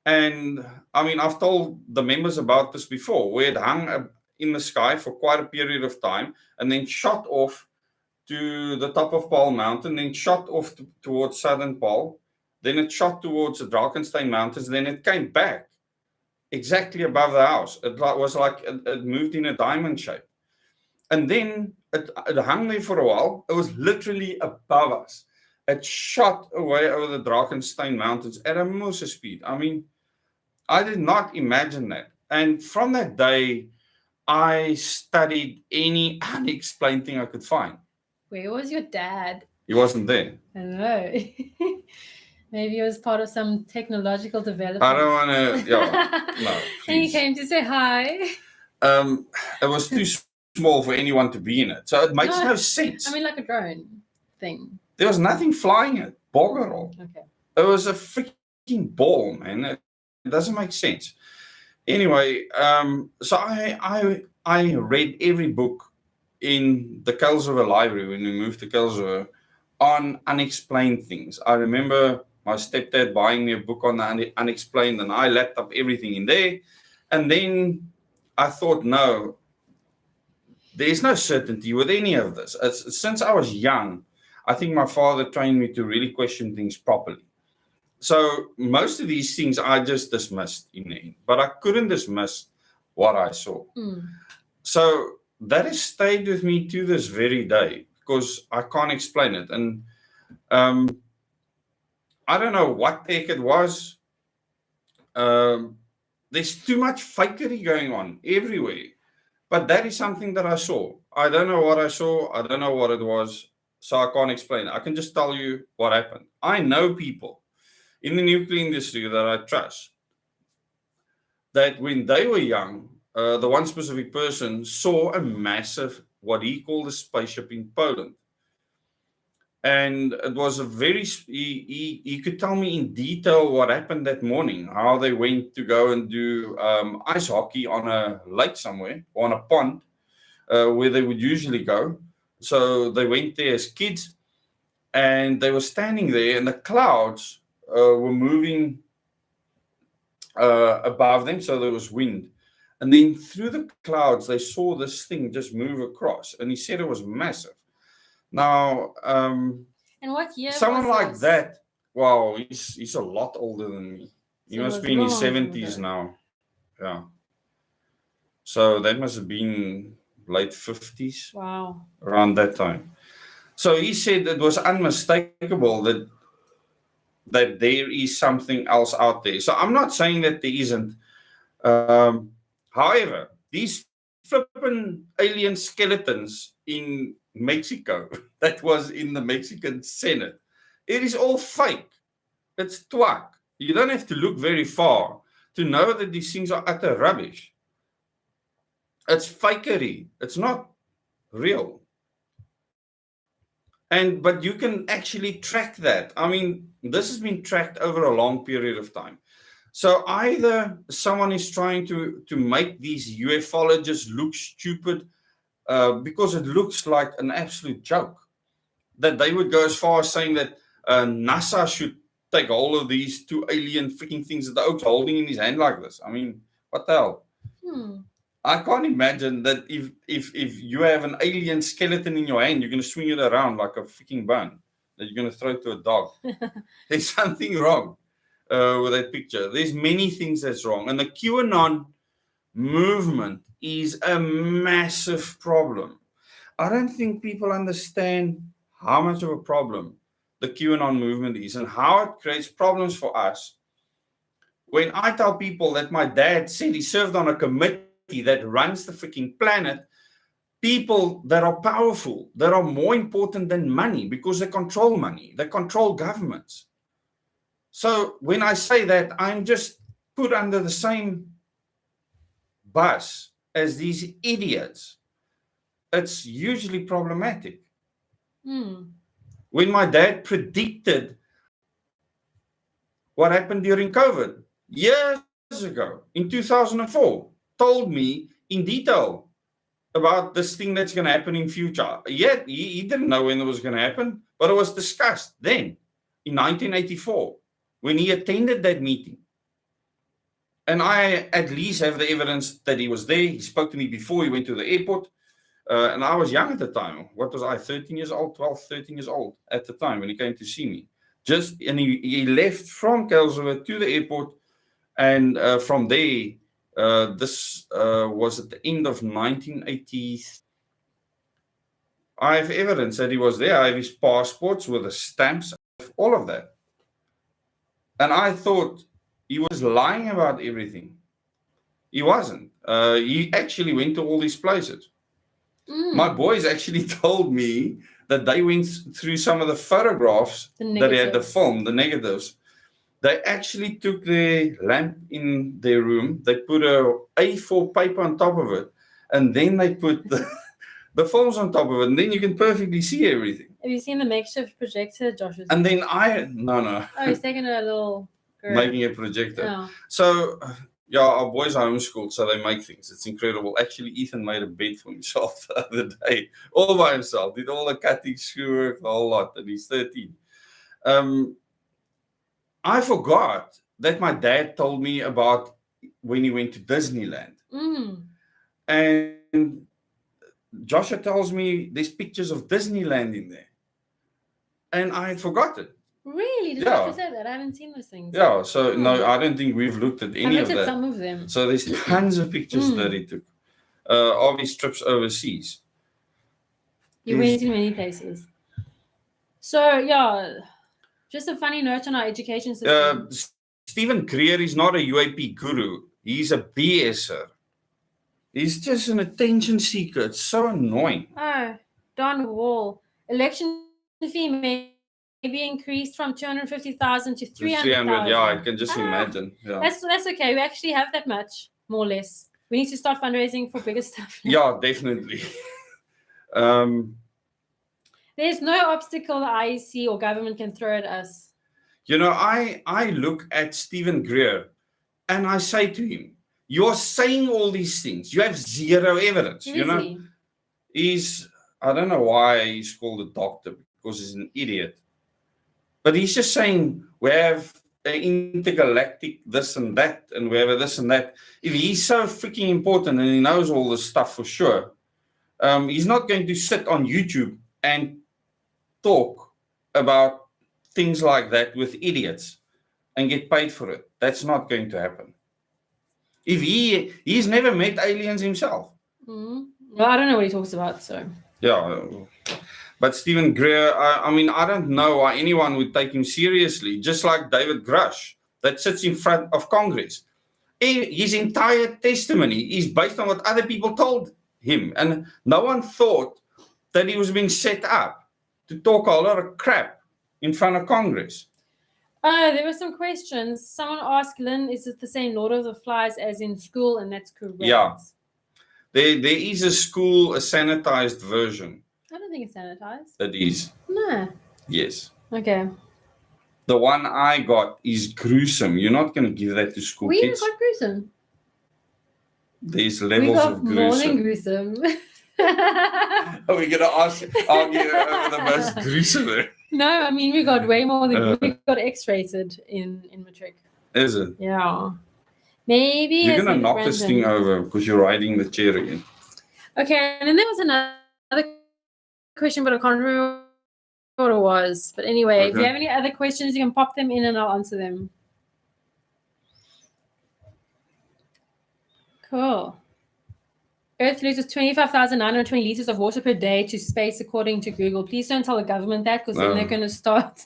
And I mean, I've told the members about this before, where it hung in the sky for quite a period of time and then shot off to the top of Paarl Mountain, then shot off towards Southern Paarl. Then it shot towards the Drakensberg Mountains. Then it came back exactly above the house. It was like it moved in a diamond shape. And then it hung there for a while. It was literally above us. It shot away over the Drakensberg Mountains at a moose speed. I mean, I did not imagine that. And from that day, I studied any unexplained thing I could find. Where was your dad? He wasn't there. I don't know. Maybe it was part of some technological development. I don't want to, no. And he Please. came to say hi. It was too small for anyone to be in it. So it makes no sense. I mean, like a drone thing. There was nothing flying it. Bogger all. Okay. It was a freaking ball, man. It doesn't make sense. Anyway, so I read every book in the Kuilsriver library when we moved to Kuilsriver on unexplained things. I remember my stepdad buying me a book on the unexplained, and I lapped up everything in there. And then I thought, no, there's no certainty with any of this. Since I was young, I think my father trained me to really question things properly. So most of these things I just dismissed in the end, but I couldn't dismiss what I saw. So that has stayed with me to this very day because I can't explain it. And I don't know what the heck it was. There's too much fakery going on everywhere. But that is something that I saw. I don't know what I saw. I don't know what it was. So I can't explain it. I can just tell you what happened. I know people in the nuclear industry that I trust, that when they were young, the one specific person saw a massive, what he called a spaceship in Poland. And it was a very, he could tell me in detail what happened that morning, how they went to go and do ice hockey on a lake somewhere, or on a pond, where they would usually go. So they went there as kids, and they were standing there, and the clouds were moving above them, so there was wind. And then through the clouds, they saw this thing just move across, and he said it was massive. Now, and what year? Someone like this? That, wow, he's a lot older than me. He must be in his 70s now. Yeah. So that must have been late 50s. Wow. Around that time. So he said it was unmistakable that there is something else out there. So I'm not saying that there isn't. However, these flippin' alien skeletons in Mexico that was in the Mexican Senate, it is all fake. It's twak. You don't have to look very far to know that these things are utter rubbish. It's fakery. It's not real. But you can actually track that. I mean, this has been tracked over a long period of time. So either someone is trying to make these ufologists look stupid because it looks like an absolute joke, that they would go as far as saying that NASA should take all of these two alien freaking things that the oak's holding in his hand like this. I mean, what the hell? I can't imagine that if you have an alien skeleton in your hand, you're going to swing it around like a freaking bun that you're going to throw to a dog. There's something wrong with that picture. There's many things that's wrong. And the QAnon movement is a massive problem. I don't think people understand how much of a problem the QAnon movement is and how it creates problems for us. When I tell people that my dad said he served on a committee that runs the freaking planet, people that are powerful, that are more important than money because they control money, they control governments. So when I say that, I'm just put under the same bus as these idiots. It's hugely problematic. When my dad predicted what happened during COVID years ago in 2004, told me in detail about this thing that's going to happen in future. Yet he didn't know when it was going to happen, but it was discussed then in 1984 when he attended that meeting. And I at least have the evidence that he was there. He spoke to me before he went to the airport. And I was young at the time. What was I, 13 years old, 12, 13 years old at the time when he came to see me. And he left from Kelsrivier to the airport. And from there, this was at the end of 1980. I have evidence that he was there. I have his passports with the stamps, all of that. And I thought he was lying about everything. He wasn't. He actually went to all these places. My boys actually told me that they went through some of the photographs that he had the film, the negatives. They actually took their lamp in their room. They put a A4 paper on top of it, and then they put the films on top of it, and then you can perfectly see everything. Have you seen the makeshift projector, Josh? And then no. Oh, he's taking a little. Making a projector. Oh. So, yeah, our boys are homeschooled, so they make things. It's incredible. Actually, Ethan made a bed for himself the other day, all by himself. Did all the cutting, screw, the whole lot, and he's 13. I forgot that my dad told me about when he went to Disneyland. And Joshua tells me there's pictures of Disneyland in there. And I had forgotten. Really? Did you say that? I haven't seen those things. Yeah, so no, I don't think we've looked at any of that. I looked at some of them. So there's tons of pictures that he took of his trips overseas. You went to many places. So, yeah, just a funny note on our education system. Stephen Greer is not a UAP guru. He's a BSer. He's just an attention seeker. It's so annoying. Oh, Don Wall. Election fee may be increased from 250,000 to 300,000. Yeah, I can just imagine. Yeah. That's okay. We actually have that much, more or less. We need to start fundraising for bigger stuff. Yeah, definitely. There's no obstacle the IEC or government can throw at us. You know, I look at Stephen Greer and I say to him, you're saying all these things. You have zero evidence. You know, I don't know why he's called a doctor, because he's an idiot. But he's just saying we have an intergalactic this and that, and we have a this and that. If he's so freaking important and he knows all this stuff for sure, he's not going to sit on YouTube and talk about things like that with idiots and get paid for it. That's not going to happen. If he's never met aliens himself. Well, I don't know what he talks about, so. Yeah. But Stephen Greer, I mean, I don't know why anyone would take him seriously, just like David Grush, that sits in front of Congress. His entire testimony is based on what other people told him. And no one thought that he was being set up to talk a lot of crap in front of Congress. There were some questions. Someone asked Lynn, is it the same Lord of the Flies as in school? And that's correct. Yeah. There is a school, a sanitized version. I don't think it's sanitized. It is. No. Yes. Okay. The one I got is gruesome. You're not going to give that to school kids. We even got gruesome. There's levels of gruesome. More than gruesome. Are we going to argue over the most gruesome? No, I mean, we got way more than we got X-rated in matric. Is it? Yeah. Maybe you're going to knock this thing over because you're riding the chair again. Okay, and then there was another question, but I can't remember what it was. But anyway, if you have any other questions, you can pop them in and I'll answer them. Cool. Earth loses 25,920 liters of water per day to space, according to Google. Please don't tell the government that, because then they're going to start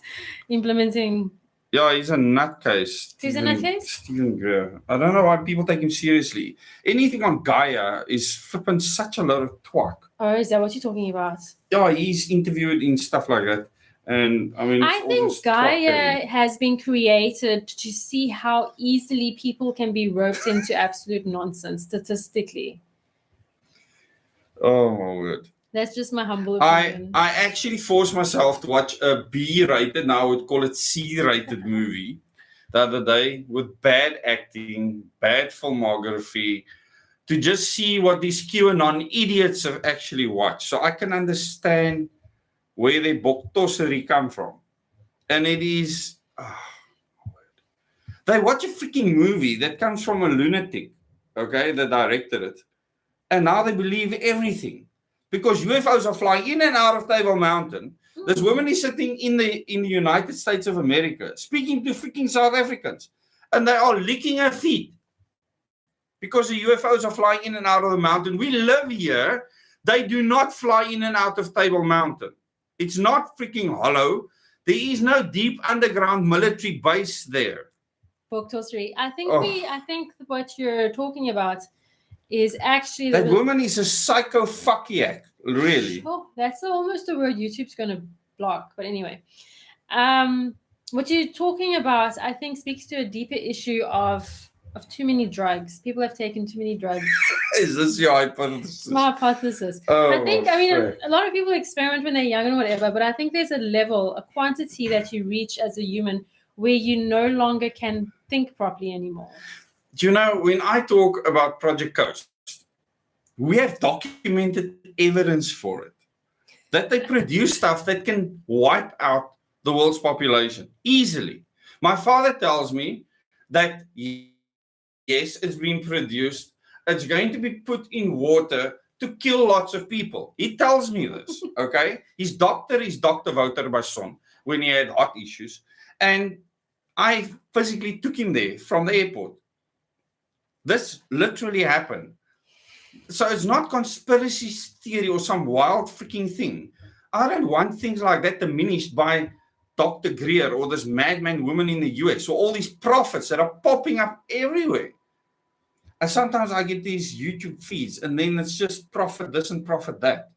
implementing. Yeah, he's a nutcase. Who's a nutcase? Stephen Greer. I don't know why people take him seriously. Anything on Gaia is flipping such a lot of twat. Oh, is that what you're talking about? Yeah, he's interviewed in stuff like that. And I mean, I it's all think just clock Gaia telling. has been created to see how easily people can be roped into absolute nonsense statistically. Oh my word. That's just my humble I opinion. actually forced myself to watch a B-rated, now I would call it C-rated movie the other day with bad acting, bad filmography, to just see what these QAnon idiots have actually watched. So I can understand where their boktosery come from. And it is... they watch a freaking movie that comes from a lunatic, okay, that directed it. And now they believe everything. Because UFOs are flying in and out of Table Mountain. This woman is sitting in the United States of America speaking to freaking South Africans. And they are licking her feet. Because the UFOs are flying in and out of the mountain. We live here. They do not fly in and out of Table Mountain. It's not freaking hollow. There is no deep underground military base there. Boktosery. I think Oh. I think what you're talking about is actually That woman is a psycho-fuckiac, really. Oh, that's almost the word YouTube's going to block. But anyway, what you're talking about, I think, speaks to a deeper issue of too many drugs. People have taken too many drugs. Is this your hypothesis? It's my hypothesis. Oh, I think, I mean, frick. a lot of people experiment when they're young and whatever, but I think there's a level, a quantity that you reach as a human where you no longer can think properly anymore. Do you know, when I talk about Project Coast, we have documented evidence for it. That they produce stuff that can wipe out the world's population easily. My father tells me that, yes, it's been produced. It's going to be put in water to kill lots of people. He tells me this, okay? His doctor is Dr. Wouter Basson when he had heart issues. And I physically took him there from the airport. This literally happened. So it's not conspiracy theory or some wild freaking thing. I don't want things like that diminished by Dr. Greer or this madman woman in the US or all these prophets that are popping up everywhere. And sometimes I get these YouTube feeds and then it's just prophet this and prophet that.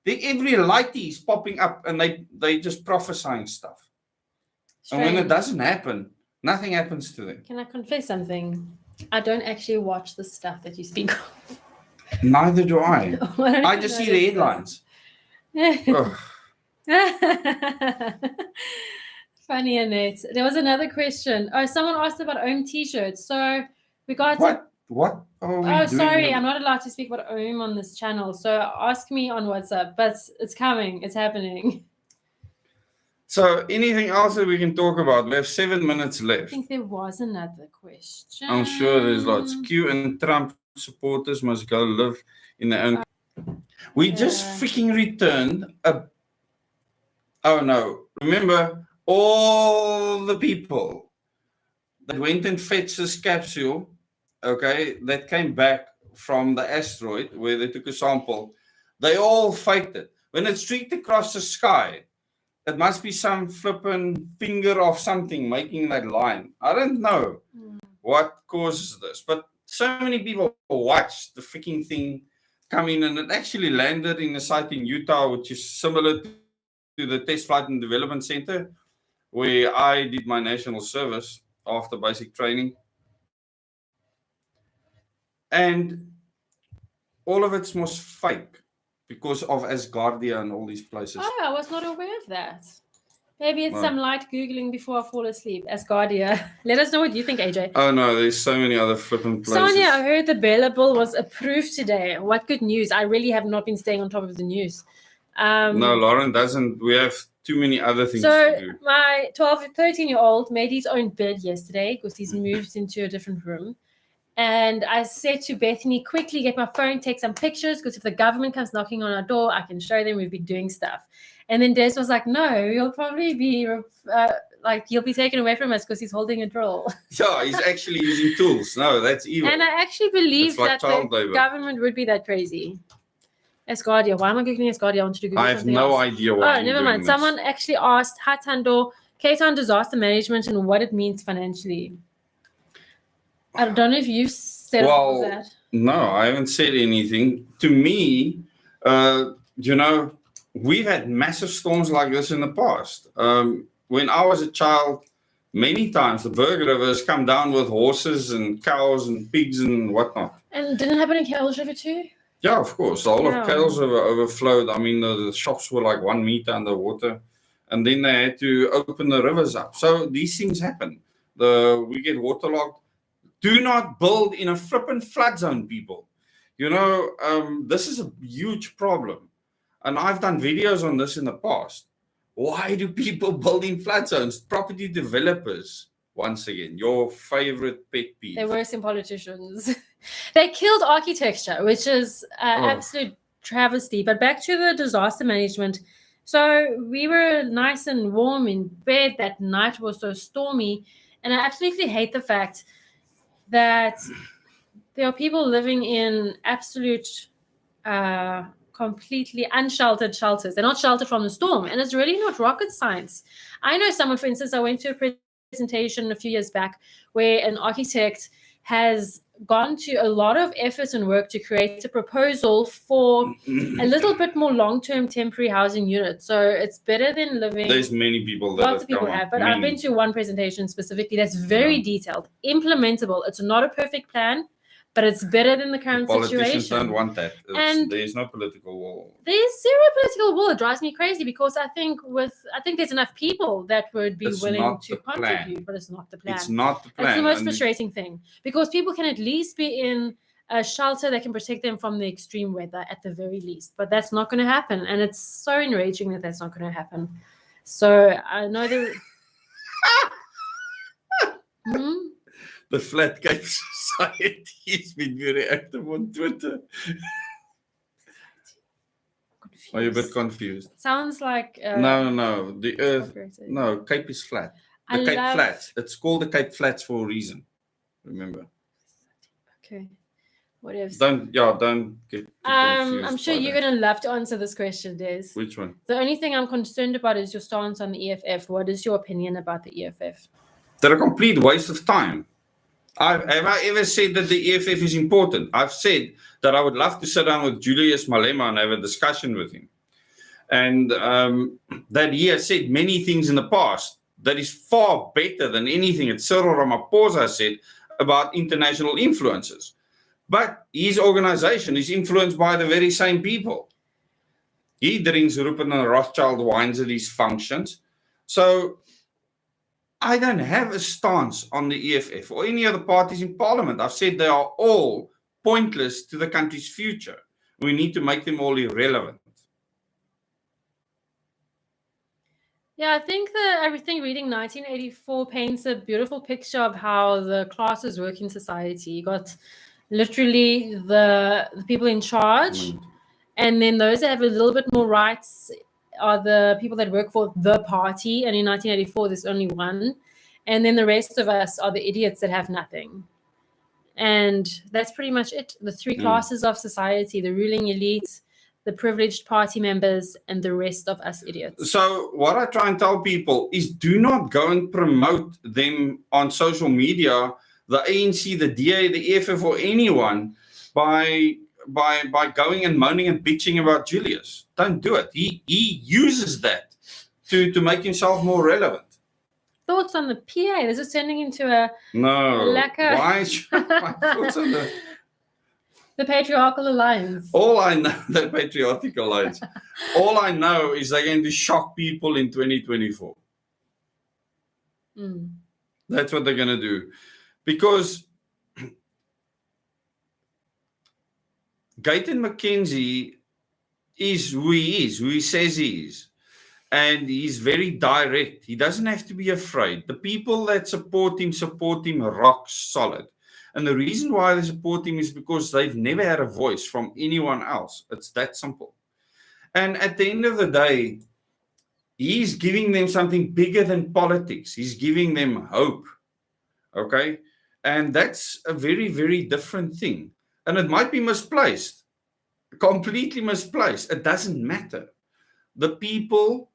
Every lighty is popping up and they just prophesying stuff. Strange. And when it doesn't happen, nothing happens to them. Can I confess something? I don't actually watch the stuff that you speak of. Neither do I. I just see the headlines. Funny, Annette. There was another question. Oh, someone asked about Ohm t-shirts. So we got... What are we Oh, doing? sorry. I'm not allowed to speak about Ohm on this channel. So ask me on WhatsApp. But it's coming. It's happening. So anything else that we can talk about? We have 7 minutes I left. think there was another question. I'm sure there's lots. Q and Trump supporters must go live in their own. We just freaking returned a... Oh no. Remember all the people that went and fetched this capsule, okay, that came back from the asteroid where they took a sample. They all faked it. When it streaked across the sky, it must be some flippin' finger of something making that line. I don't know what causes this, but so many people watched the freaking thing come in, and it actually landed in a site in Utah, which is similar to the Test Flight and Development Center, where I did my national service after basic training. And all of it was fake because of Asgardia and all these places. Oh, I was not aware of that. Maybe it's some light Googling before I fall asleep. Asgardia. Let us know what you think, AJ. Oh no, there's so many other flipping places. Sonia, I heard the Bella bill was approved today. What good news. I really have not been staying on top of the news. No, Lauren doesn't. We have too many other things to do. So my 13-year-old made his own bed yesterday because he's moved into a different room. And I said to Bethany, quickly get my phone, take some pictures, because if the government comes knocking on our door, I can show them we've been doing stuff. And then Dezz was like, no, you'll probably be, you'll be taken away from us because he's holding a drill. Yeah, he's actually using tools. No, that's evil. And I actually believe like that the government would be that crazy. Asgardia. Why am I Googling Asgardia? I want you to Google something else. I have no idea why. Oh, never mind. This. Someone actually asked Hatando, K-Town disaster management and what it means financially. I don't know if you said all that. No, I haven't said anything. To me, You know, we've had massive storms like this in the past. When I was a child, many times the Berg River has come down with horses and cows and pigs and whatnot. And didn't it happen in Kells River too? Yeah, of course. The whole Yeah. of Kells River overflowed. I mean, the shops were like 1 meter underwater. And then they had to open the rivers up. So these things happen. We get waterlogged. Do not build in a flippin' flood zone, people. You know, this is a huge problem. And I've done videos on this in the past. Why do people build in flood zones? Property developers, once again, your favorite pet peeve. They're worse than politicians. They killed architecture, which is absolute travesty. But back to the disaster management. So we were nice and warm in bed that night. It was so stormy. And I absolutely hate the fact that there are people living in absolute, completely unsheltered shelters. They're not sheltered from the storm. And it's really not rocket science. I know someone, for instance, I went to a presentation a few years back where an architect has gone to a lot of effort and work to create a proposal for a little bit more long-term temporary housing unit. So it's better than living. There's many people that lots of people have, but I've been to one presentation specifically that's very detailed, implementable. It's not a perfect plan, but it's better than the current politicians situation. don't want that. And there's no political will. There's zero political will. It drives me crazy because I think there's enough people that would be willing to contribute, but it's not the plan. It's not the plan. That's the most frustrating thing because people can at least be in a shelter that can protect them from the extreme weather at the very least, but that's not going to happen, and it's so enraging that that's not going to happen. So I know that. The Flat Cape Society has been very active on Twitter. Are you a bit confused? Sounds like no. The Earth, no, Cape is flat. The Cape Flats. It's called the Cape Flats for a reason. Remember. Okay. Whatever. Don't get. I'm sure you're gonna love to answer this question, Dezz. Which one? The only thing I'm concerned about is your stance on the EFF. What is your opinion about the EFF? They're a complete waste of time. Have I ever said that the EFF is important? I've said that I would love to sit down with Julius Malema and have a discussion with him. And that he has said many things in the past that is far better than anything that Cyril Ramaphosa said about international influences. But his organization is influenced by the very same people. He drinks Rupert and Rothschild wines at his functions. So I don't have a stance on the EFF or any other parties in parliament. I've said they are all pointless to the country's future. We need to make them all irrelevant. Yeah, I think that everything reading 1984 paints a beautiful picture of how the classes work in society. You got literally the people in charge, and then those that have a little bit more rights are the people that work for the party, and in 1984 there's only one, and then the rest of us are the idiots that have nothing. And that's pretty much it. The three classes of society: the ruling elite, the privileged party members, and the rest of us idiots. So what I try and tell people is do not go and promote them on social media, the ANC, the DA, the EFF, or anyone by going and moaning and bitching about Julius. Don't do it. He uses that to make himself more relevant. Thoughts on the PA? This is turning into a lacquer. Why should my thoughts on the Patriarchal Alliance? All I know, the Patriarchal Alliance. All I know is they're going to shock people in 2024. That's what they're going to do. Because Gayton McKenzie is who he says he is. And he's very direct. He doesn't have to be afraid. The people that support him rock solid. And the reason why they support him is because they've never had a voice from anyone else. It's that simple. And at the end of the day, he's giving them something bigger than politics. He's giving them hope. Okay? And that's a very, very different thing. And it might be misplaced. Completely misplaced. It doesn't matter. The people,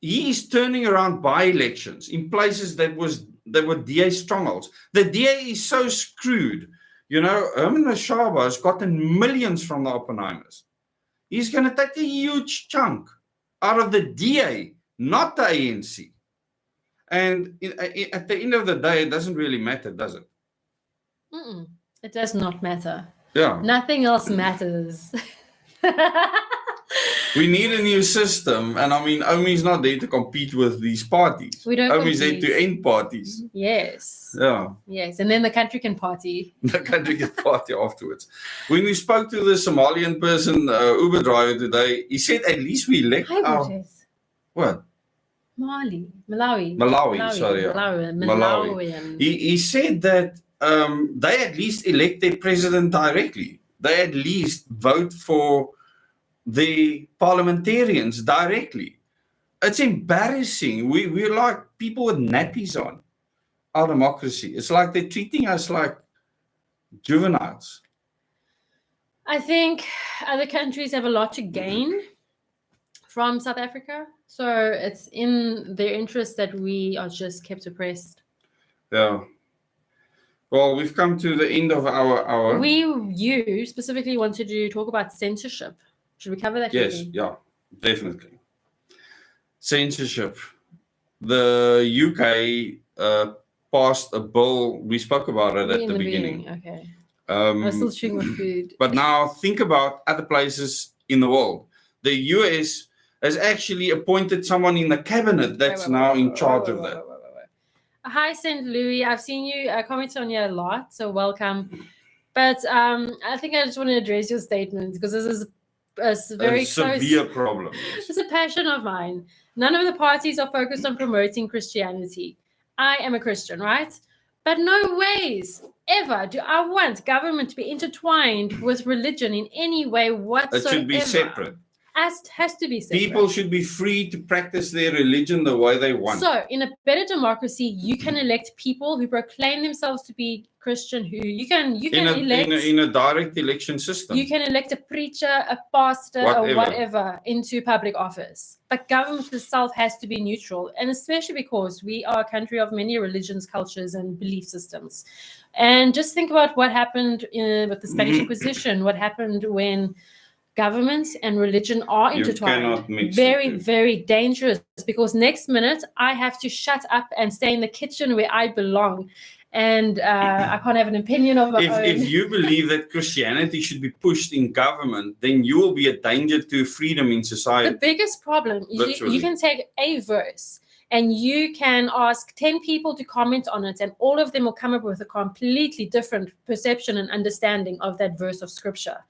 he's turning around by-elections in places that were DA strongholds. The DA is so screwed. You know, Herman Mashaba has gotten millions from the Oppenheimers. He's going to take a huge chunk out of the DA, not the ANC. And at the end of the day, it doesn't really matter, does it? It does not matter. Yeah. Nothing else matters. We need a new system. And I mean, OMI's not there to compete with these parties. We don't OMI's there compete. to end parties. Yes. Yeah. Yes. And then the country can party. The country can party afterwards. When we spoke to the Somalian person, Uber driver today, he said at least we elect our... What? Malawi. Sorry. Yeah. Malawian. He said that they at least elect their president directly. They at least vote for the parliamentarians directly. It's embarrassing. We're like people with nappies on. Our democracy. It's like they're treating us like juveniles. I think other countries have a lot to gain from South Africa. So it's in their interest that we are just kept oppressed. Yeah. Well, we've come to the end of our hour. You specifically wanted to talk about censorship. Should we cover that? Yes, really? Yeah, definitely. Censorship. The UK passed a bill. We spoke about it at the beginning. Okay. I was still chewing my food. But now think about other places in the world. The US has actually appointed someone in the cabinet that's now in charge of that. Hi, St. Louis. I've seen you comment on you a lot, so welcome. But I think I just want to address your statement because this is a very severe problem. Yes. It's a passion of mine. None of the parties are focused on promoting Christianity. I am a Christian, right? But no ways ever do I want government to be intertwined with religion in any way whatsoever. It should be separate. Has to be separate. People should be free to practice their religion the way they want. So, in a better democracy, you can elect people who proclaim themselves to be Christian. Who you can elect in a direct election system. You can elect a preacher, a pastor, or whatever into public office. But government itself has to be neutral, and especially because we are a country of many religions, cultures, and belief systems. And just think about what happened with the Spanish Inquisition. What happened when government and religion are intertwined. You cannot mix very, very dangerous, because next minute I have to shut up and stay in the kitchen where I belong. And I can't have an opinion of my own. If you believe that Christianity should be pushed in government, then you will be a danger to freedom in society. The biggest problem is you can take a verse and you can ask 10 people to comment on it, and all of them will come up with a completely different perception and understanding of that verse of scripture.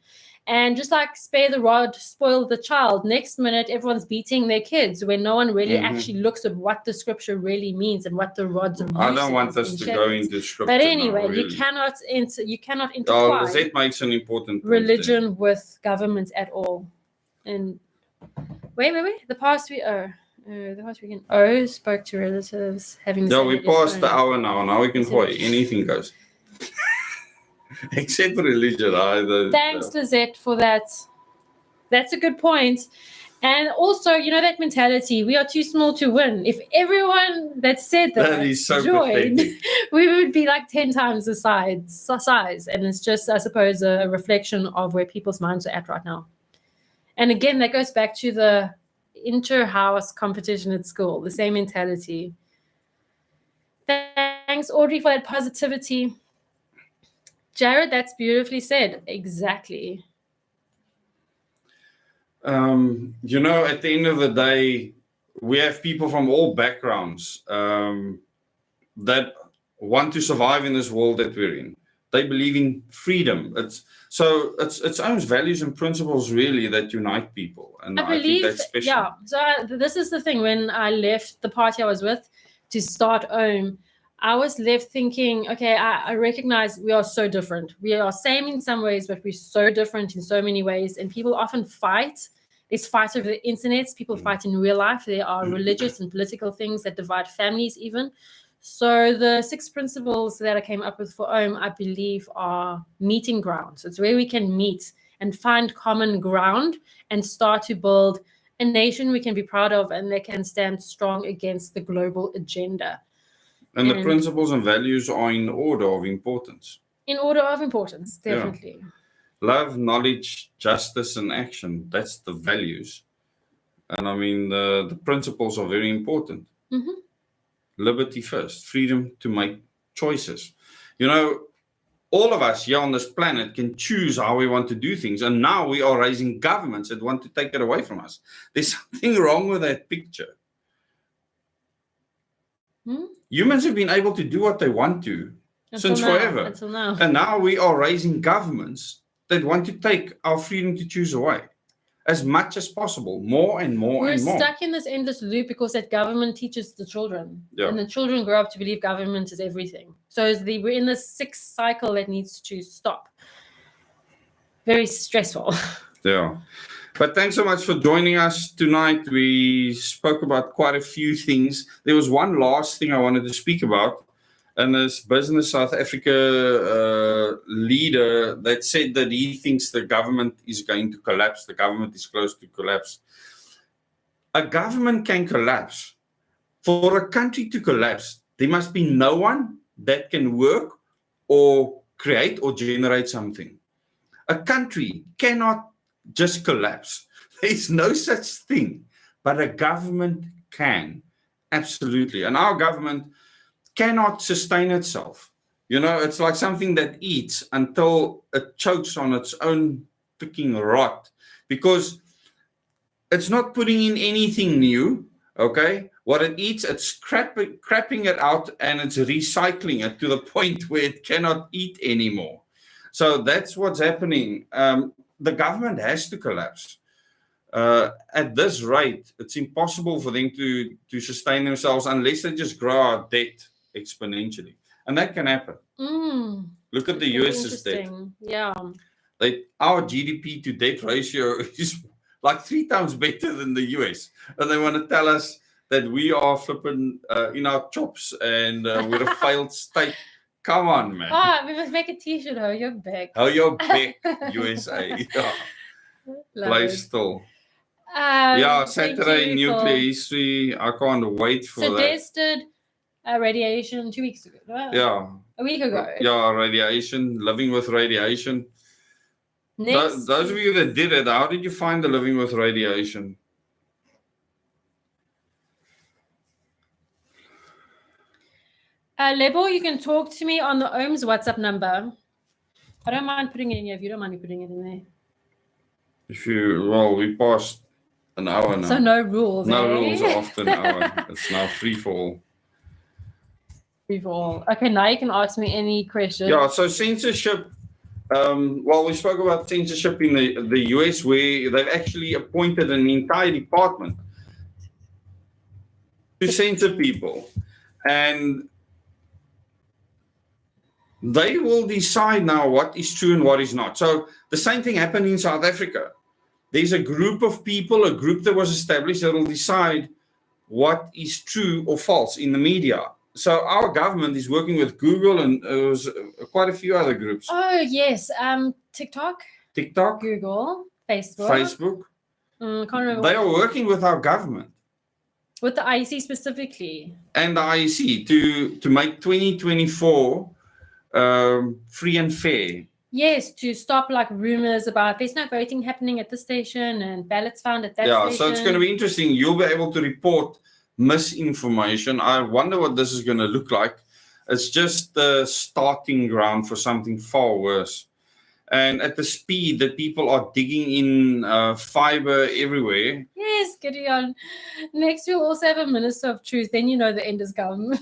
And just like spare the rod, spoil the child, next minute everyone's beating their kids when no one really actually looks at what the scripture really means and what the rods are. I don't want us to go into scripture. But anyway, now, really. you cannot intertwine that makes an important point religion with government at all. And wait. The past weekend spoke to relatives having. Yeah, we passed the hour now. Now we can play. Anything goes. Except for religion. Thanks, Lizette, for that. That's a good point. And also, that mentality, we are too small to win. If everyone that said that is so joined, pathetic. we would be like 10 times the size. And it's just, I suppose, a reflection of where people's minds are at right now. And again, that goes back to the inter-house competition at school, the same mentality. Thanks, Audrey, for that positivity. Jared, that's beautifully said. Exactly. At the end of the day, we have people from all backgrounds that want to survive in this world that we're in. They believe in freedom. It's own values and principles really that unite people. And I think that's special. Yeah. So this is the thing. When I left the party I was with to start OM, I was left thinking, okay, I recognize we are so different. We are same in some ways, but we're so different in so many ways. And people often fight. There's fights over the internet. People fight in real life. There are religious and political things that divide families even. So the 6 principles that I came up with for OM, I believe, are meeting grounds. It's where we can meet and find common ground and start to build a nation we can be proud of and that can stand strong against the global agenda. And the principles and values are in order of importance. In order of importance, definitely. Love, knowledge, justice, and action. That's the values. And I mean, the principles are very important. Mhm. Liberty first, freedom to make choices. You know, all of us here on this planet can choose how we want to do things. And now we are raising governments that want to take it away from us. There's something wrong with that picture. Humans have been able to do what they want to since forever. Until now. And now we are raising governments that want to take our freedom to choose away as much as possible, more and more We're and more. stuck in this endless loop because that government teaches the children. Yeah. And the children grow up to believe government is everything. So we're in this sick cycle that needs to stop. Very stressful. Yeah. But thanks so much for joining us tonight. We spoke about quite a few things. There was one last thing I wanted to speak about. And this Business South Africa leader that said that he thinks the government is going to collapse. The government is close to collapse. A government can collapse. For a country to collapse, there must be no one that can work or create or generate something. A country cannot just collapse. There's no such thing. But a government can. Absolutely. And our government cannot sustain itself. You know, it's like something that eats until it chokes on its own freaking rot, because it's not putting in anything new. Okay, what it eats, it's crapping it out, and it's recycling it to the point where it cannot eat anymore. So that's what's happening. The government has to collapse. At this rate, it's impossible for them to sustain themselves unless they just grow our debt exponentially, and that can happen. Look at the US's debt. Yeah, our GDP to debt ratio is like 3 times better than the US, and they want to tell us that we are flipping in our chops and we're a failed state. Come on, man. we must make a t-shirt. How you're back. How you're back, USA. Yeah. Play still. Saturday nuclear history. I can't wait for that. So Dezz did radiation 2 weeks ago. Right? Yeah. A week ago. Yeah, radiation, living with radiation. Next. Those of you that did it, how did you find the living with radiation? Lebo, you can talk to me on the OHM's WhatsApp number. I don't mind putting it in here if you don't mind me putting it in there. We passed an hour now. So no rules. No rules after an hour. It's now free for all. Free for all. Okay, now you can ask me any questions. Yeah, so censorship. We spoke about censorship in the US, where they've actually appointed an entire department to censor people. And they will decide now what is true and what is not. So the same thing happened in South Africa. There's a group of people, a group that was established that will decide what is true or false in the media. So our government is working with Google and quite a few other groups. Oh, yes. TikTok, Google, Facebook. Can't remember. They are working with our government. With the IEC specifically. And the IEC to make 2024 free and fair. Yes, to stop like rumors about there's no voting happening at this station and ballots found at that station. Yeah, so it's going to be interesting. You'll be able to report misinformation. I wonder what this is going to look like. It's just the starting ground for something far worse. And at the speed that people are digging in fiber everywhere. Yes, Gideon. Next, we'll also have a Minister of Truth. Then you know the end is come.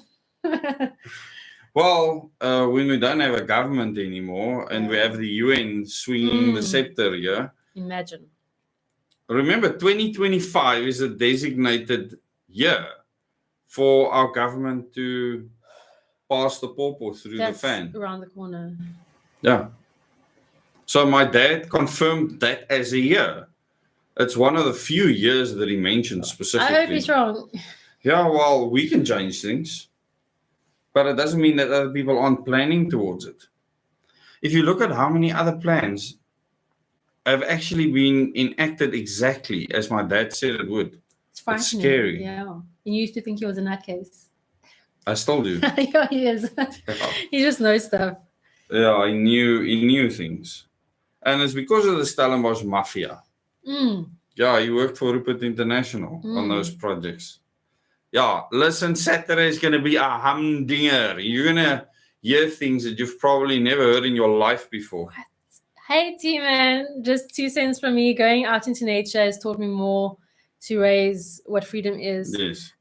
Well, when we don't have a government anymore and we have the UN swinging the scepter here. Imagine. Remember, 2025 is a designated year for our government to pass the pawpaw through the fan. Around the corner. Yeah. So my dad confirmed that as a year. It's one of the few years that he mentioned specifically. I hope he's wrong. Yeah, well, we can change things. But it doesn't mean that other people aren't planning towards it. If you look at how many other plans have actually been enacted exactly as my dad said it would. It's scary. Yeah. You used to think he was a nutcase. I still do. Yeah, he is. Yeah. He just knows stuff. Yeah, he knew things. And it's because of the Stellenbosch Mafia. Mm. Yeah, he worked for Rupert International on those projects. Yeah, listen, Saturday is going to be a humdinger. You're going to hear things that you've probably never heard in your life before. Hey, T-Man, just 2 cents from me. Going out into nature has taught me more to raise what freedom is. Yes.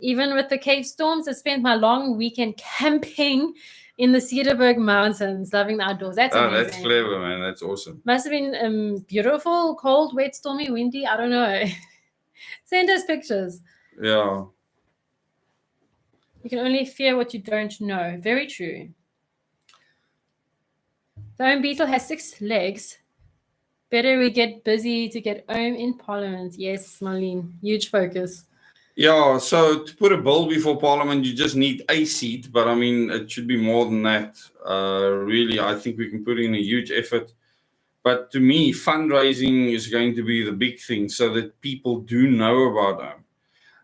Even with the Cape Storms, I spent my long weekend camping in the Cederberg Mountains, loving the outdoors. That's amazing. That's clever, man. That's awesome. Must have been beautiful, cold, wet, stormy, windy. I don't know. Send us pictures. Yeah. You can only fear what you don't know. Very true. The Ohm beetle has 6 legs. Better we get busy to get Ohm in Parliament. Yes, Marlene. Huge focus. Yeah, so to put a bill before Parliament, you just need a seat. But I mean, it should be more than that. Really, I think we can put in a huge effort. But to me, fundraising is going to be the big thing so that people do know about them.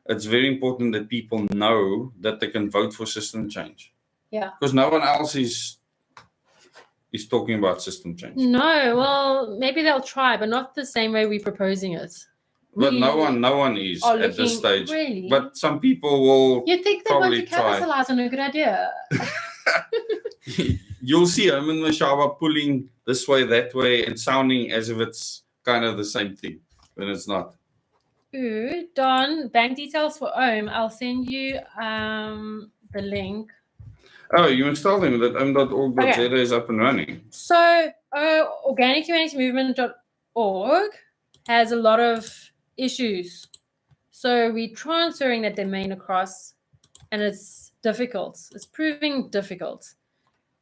It's very important that people know that they can vote for system change. Yeah. Because no one else is talking about system change. No, well, maybe they'll try, but not the same way we're proposing it. But no one is at this stage. Really? But some people will. You think they're going probably to capitalize on a good idea? You'll see him and Mashaba pulling this way, that way, and sounding as if it's kind of the same thing, when it's not. Ooh, Don, bank details for Ohm. I'll send you the link. Oh, you must tell them that om.org.za is up and running. So, organichumanitymmovement.org has a lot of issues. So, we're transferring that domain across, and it's difficult. It's proving difficult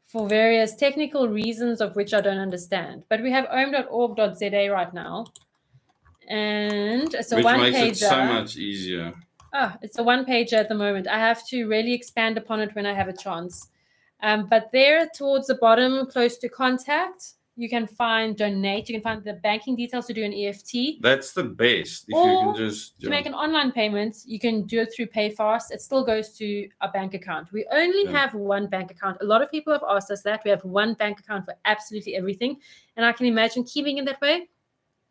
for various technical reasons of which I don't understand. But we have om.org.za right now. And it's a which one-pager. Makes it so much easier. It's a one-pager at the moment. I have to really expand upon it when I have a chance. But there towards the bottom, close to contact, you can find donate. You can find the banking details to do an EFT. That's the best. If or you can just to make an online payment, you can do it through PayFast. It still goes to a bank account. We only have one bank account. A lot of people have asked us that. We have one bank account for absolutely everything. And I can imagine keeping it that way.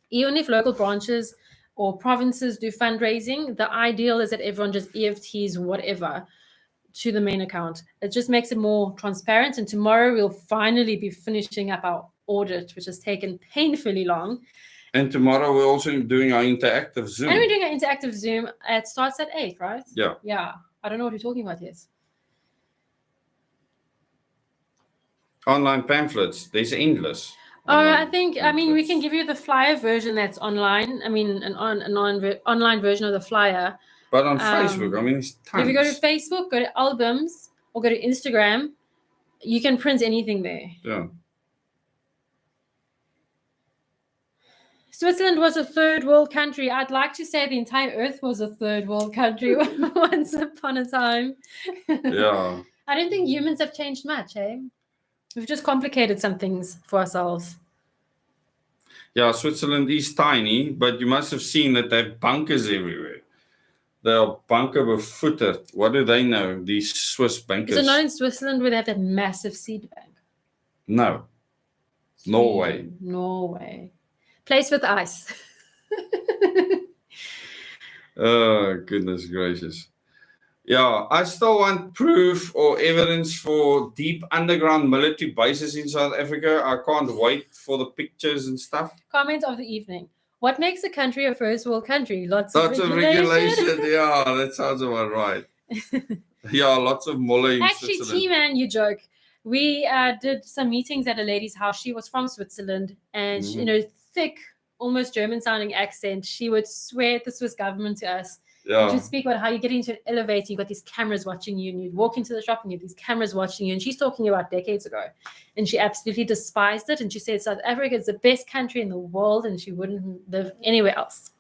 Even if local branches or provinces do fundraising, the ideal is that everyone just EFTs whatever to the main account. It just makes it more transparent. And tomorrow we'll finally be finishing up our audit, which has taken painfully long. And tomorrow we're also doing our interactive Zoom. And we're doing our interactive Zoom. It starts at 8, right? Yeah. Yeah. I don't know what you're talking about yet. Online pamphlets. There's endless. I mean, we can give you the flyer version that's online. I mean, an online version of the flyer. But on Facebook, I mean, it's tons. If you go to Facebook, go to albums, or go to Instagram, you can print anything there. Yeah. Switzerland was a third world country. I'd like to say the entire earth was a third world country once upon a time. Yeah. I don't think humans have changed much, eh? We've just complicated some things for ourselves. Yeah, Switzerland is tiny, but you must have seen that they have bunkers everywhere. They are bunker befooted. What do they know, these Swiss bankers? Is it not in Switzerland where they have that massive seed bank? No. Norway. Norway. Place with ice. Oh, goodness gracious. Yeah, I still want proof or evidence for deep underground military bases in South Africa. I can't wait for the pictures and stuff. Comment of the evening. What makes a country a first world country? Lots of regulation. Yeah, that sounds about right. Yeah, lots of mulling. Actually, T-Man, you joke. We did some meetings at a lady's house. She was from Switzerland, and she, thick, almost German-sounding accent. She would swear at the Swiss government to us. Yeah. She'd speak about how you get into an elevator, you've got these cameras watching you, and you'd walk into the shop and you have these cameras watching you. And she's talking about decades ago. And she absolutely despised it. And she said South Africa is the best country in the world and she wouldn't live anywhere else.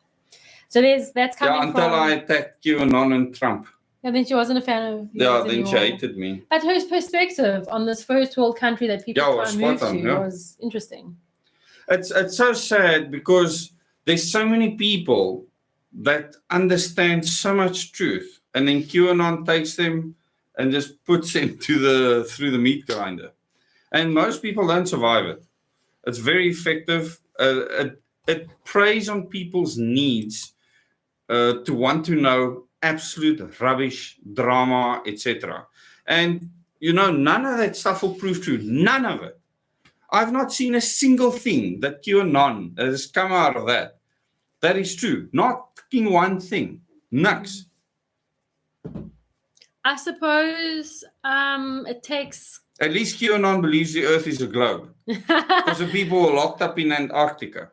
So that's coming from... until I attacked QAnon and Trump. And then she wasn't a fan of... Yeah, then she hated me. But her perspective on this first world country that people try to move to was interesting. It's so sad because there's so many people that understand so much truth, and then QAnon takes them and just puts them through the meat grinder, and most people don't survive it. It's very effective. It preys on people's needs to want to know absolute rubbish, drama, etc. And none of that stuff will prove true. None of it. I've not seen a single thing that QAnon has come out of that. That is true. Not fucking one thing. Nux. I suppose it takes. At least QAnon believes the Earth is a globe. Because the people were locked up in Antarctica.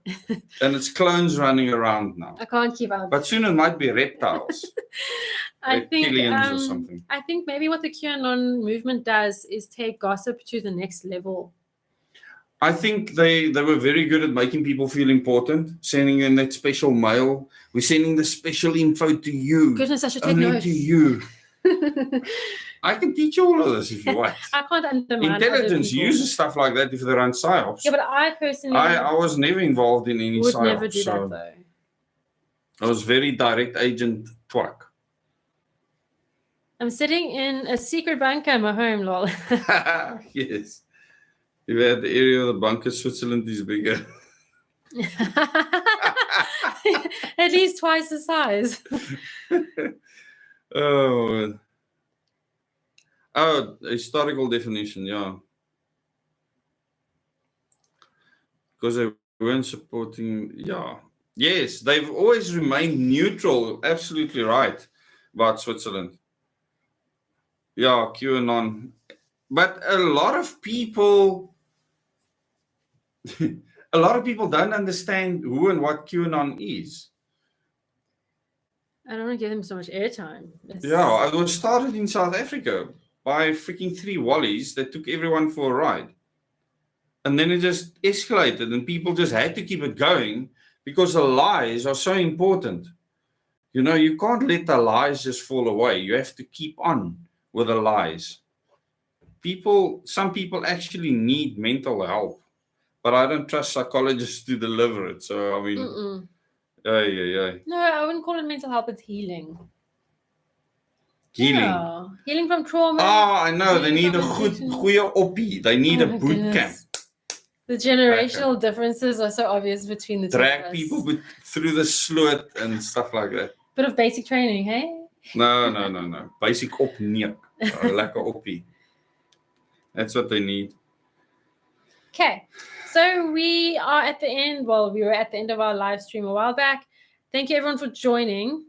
And it's clones running around now. I can't keep up. But soon it might be reptiles. Reptilians or something. I think maybe what the QAnon movement does is take gossip to the next level. I think they were very good at making people feel important, sending in that special mail. We're sending the special info to you. Goodness, I should take only notes. to you. I can teach you all of this if you want. I can't undermine. Intelligence uses stuff like that if they run psyops. Yeah, but I personally... I was never involved in any would psyops. never do that, though. I was very direct agent twak. I'm sitting in a secret bunker in my home, lol. Yes. If you had the area of the bunker, Switzerland is bigger. At least twice the size. Oh, historical definition, yeah. Because they weren't supporting, yeah. Yes, they've always remained neutral, absolutely right, about Switzerland. Yeah, QAnon. But a lot of people don't understand who and what QAnon is. I don't want to give them so much airtime. Yeah, it was started in South Africa by freaking 3 Wallies that took everyone for a ride. And then it just escalated and people just had to keep it going because the lies are so important. You can't let the lies just fall away. You have to keep on with the lies. Some people actually need mental help, but I don't trust psychologists to deliver it. So, I mean, No, I wouldn't call it mental health, it's healing. Healing. Yeah. Healing from trauma. Oh, I know. They need a goeie oppie. They need a boot camp. The generational differences are so obvious between the two. Drag people through the sloot and stuff like that. Bit of basic training, hey? No. Basic opneek. Lekker oppie. That's what they need. Okay. So we are at the end. Well, we were at the end of our live stream a while back. Thank you, everyone, for joining.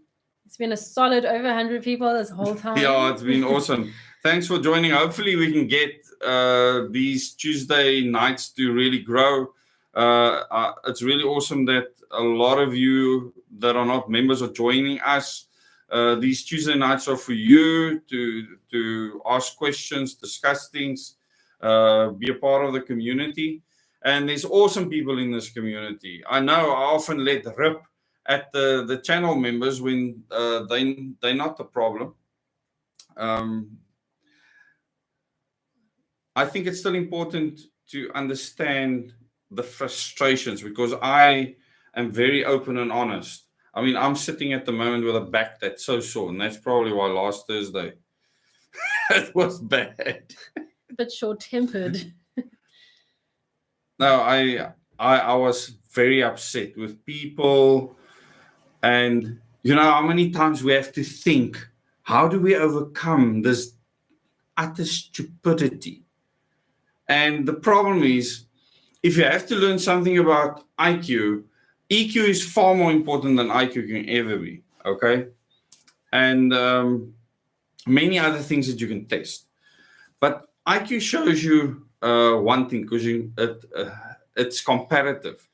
It's been a solid over 100 people this whole time. Yeah, it's been awesome. Thanks for joining. Hopefully, we can get these Tuesday nights to really grow. It's really awesome that a lot of you that are not members are joining us. These Tuesday nights are for you to ask questions, discuss things, be a part of the community. And there's awesome people in this community. I know I often let rip at the channel members when they're not the problem. I think it's still important to understand the frustrations because I am very open and honest. I mean, I'm sitting at the moment with a back that's so sore, and that's probably why last Thursday it was bad. A bit short-tempered. No, I was very upset with people, and how many times we have to think, how do we overcome this utter stupidity? And the problem is, if you have to learn something about IQ, EQ is far more important than IQ can ever be, okay? And many other things that you can test. But IQ shows you one thing because it's comparative.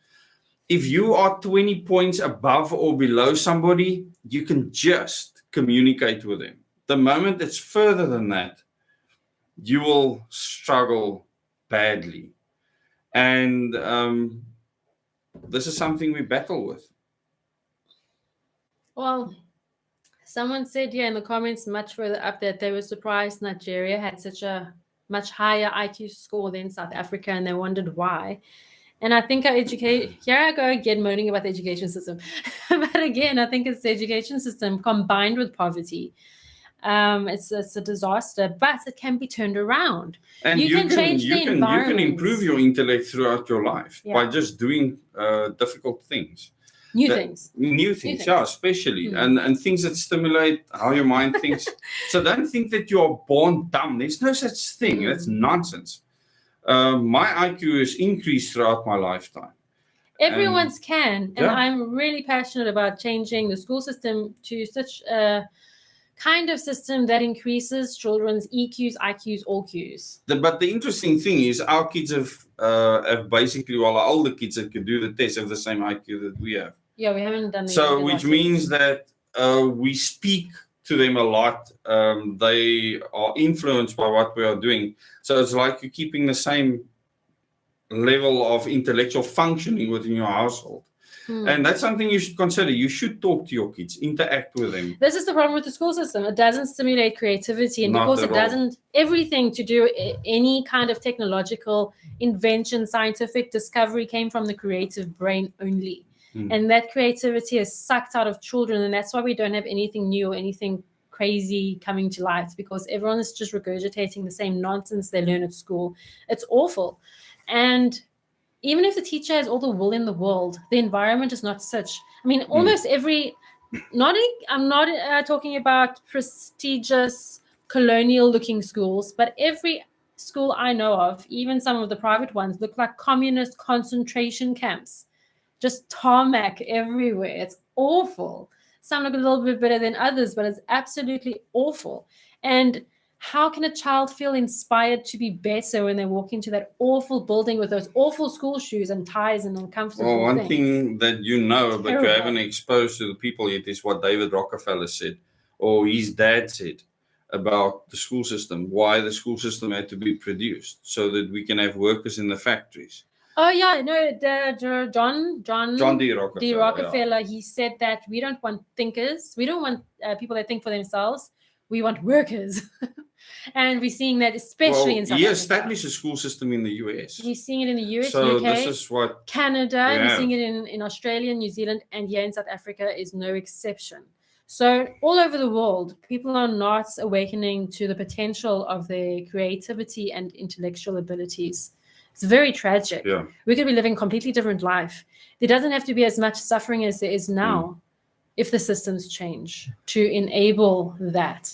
If you are 20 points above or below somebody, you can just communicate with them. The moment it's further than that, you will struggle badly. And this is something we battle with. Well, someone said here in the comments much further up that they were surprised Nigeria had such a much higher IQ score than South Africa, and they wondered why. And I think here I go again moaning about the education system. But again, I think it's the education system combined with poverty. It's a disaster, but it can be turned around. And You can change the you can environment. improve your intellect throughout your life by Yeah. just doing difficult things. New things. New things, things. yeah, especially. Mm. And things that stimulate how your mind thinks. So don't think that you are born dumb. There's no such thing. That's nonsense. My IQ has increased throughout my lifetime. Everyone's can. And yeah. I'm really passionate about changing the school system to such a kind of system that increases children's EQs, IQs, all Qs. But the interesting thing is our kids have basically, well, our older kids that could do the test have the same IQ that we have. Yeah, we haven't done the So, which means that we speak to them a lot. They are influenced by what we are doing. So it's like you're keeping the same level of intellectual functioning within your household. And that's something you should consider. You should talk to your kids, interact with them. This is the problem with the school system. It doesn't stimulate creativity. And because it doesn't, everything to do any kind of technological invention, scientific discovery came from the creative brain only. And that creativity is sucked out of children. And that's why we don't have anything new or anything crazy coming to light, because everyone is just regurgitating the same nonsense they learn at school. It's awful. And even if the teacher has all the will in the world, the environment is not such. I mean, almost every, I'm not talking about prestigious colonial looking schools, but every school I know of, even some of the private ones, look like communist concentration camps. Just tarmac everywhere. It's awful. Some look a little bit better than others, but it's absolutely awful. And how can a child feel inspired to be better when they walk into that awful building with those awful school shoes and ties and uncomfortable Well, things? thing that you know, but you haven't exposed to the people yet, is what David Rockefeller said, or his dad said, about the school system, why the school system had to be produced, so that we can have workers in the factories. Oh, yeah, no, John D. Rockefeller. D. Rockefeller, he said that we don't want thinkers. We don't want people that think for themselves. We want workers. And we're seeing that especially in South Africa. He established a school system in the US. We're seeing it in the US, so UK, this is what Canada. We're seeing it in Australia, New Zealand, and here in South Africa is no exception. So all over the world, people are not awakening to the potential of their creativity and intellectual abilities. It's very tragic. Yeah. We could be living a completely different life. There doesn't have to be as much suffering as there is now if the systems change to enable that.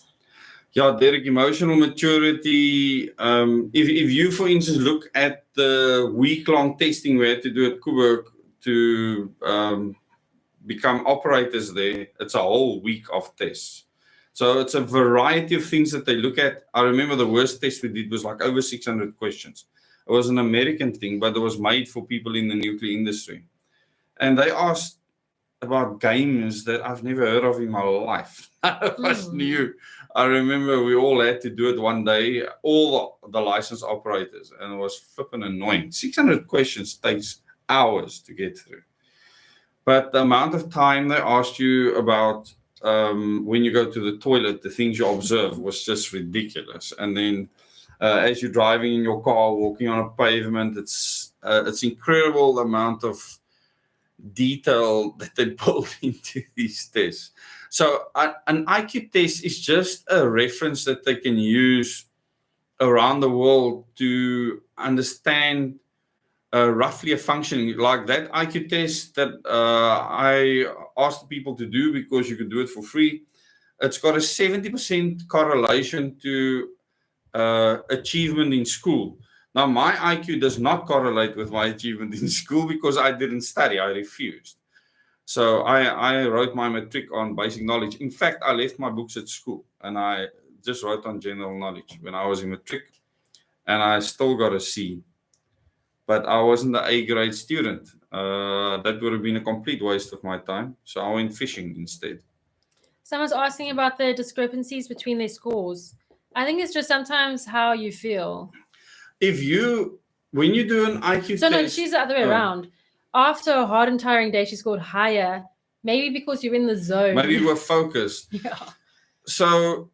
Yeah, Derek, emotional maturity. If you, for instance, look at the week-long testing we had to do at Coburg to become operators there, it's a whole week of tests. So it's a variety of things that they look at. I remember the worst test we did was like over 600 questions. It was an American thing, but it was made for people in the nuclear industry. And they asked about games that I've never heard of in my life. It was new. I remember we all had to do it one day, all the licensed operators, and it was flipping annoying. 600 questions takes hours to get through. But the amount of time they asked you about when you go to the toilet, the things you observe was just ridiculous. And then as you're driving in your car, walking on a pavement, it's incredible the amount of detail that they build into these tests. So an IQ test is just a reference that they can use around the world to understand roughly a functioning, like that IQ test that I asked people to do because you could do it for free. It's got a 70% correlation to achievement in school. Now, my IQ does not correlate with my achievement in school because I didn't study. I refused. So I wrote my matric on basic knowledge. In fact, I left my books at school and I just wrote on general knowledge when I was in matric, and I still got a C. But I wasn't the A grade student. That would have been a complete waste of my time. So I went fishing instead. Someone's asking about the discrepancies between their scores. I think it's just sometimes how you feel. When you do an IQ test. No, she's the other way around. After a hard and tiring day, she scored higher. Maybe because you're in the zone. Maybe you were focused. Yeah. So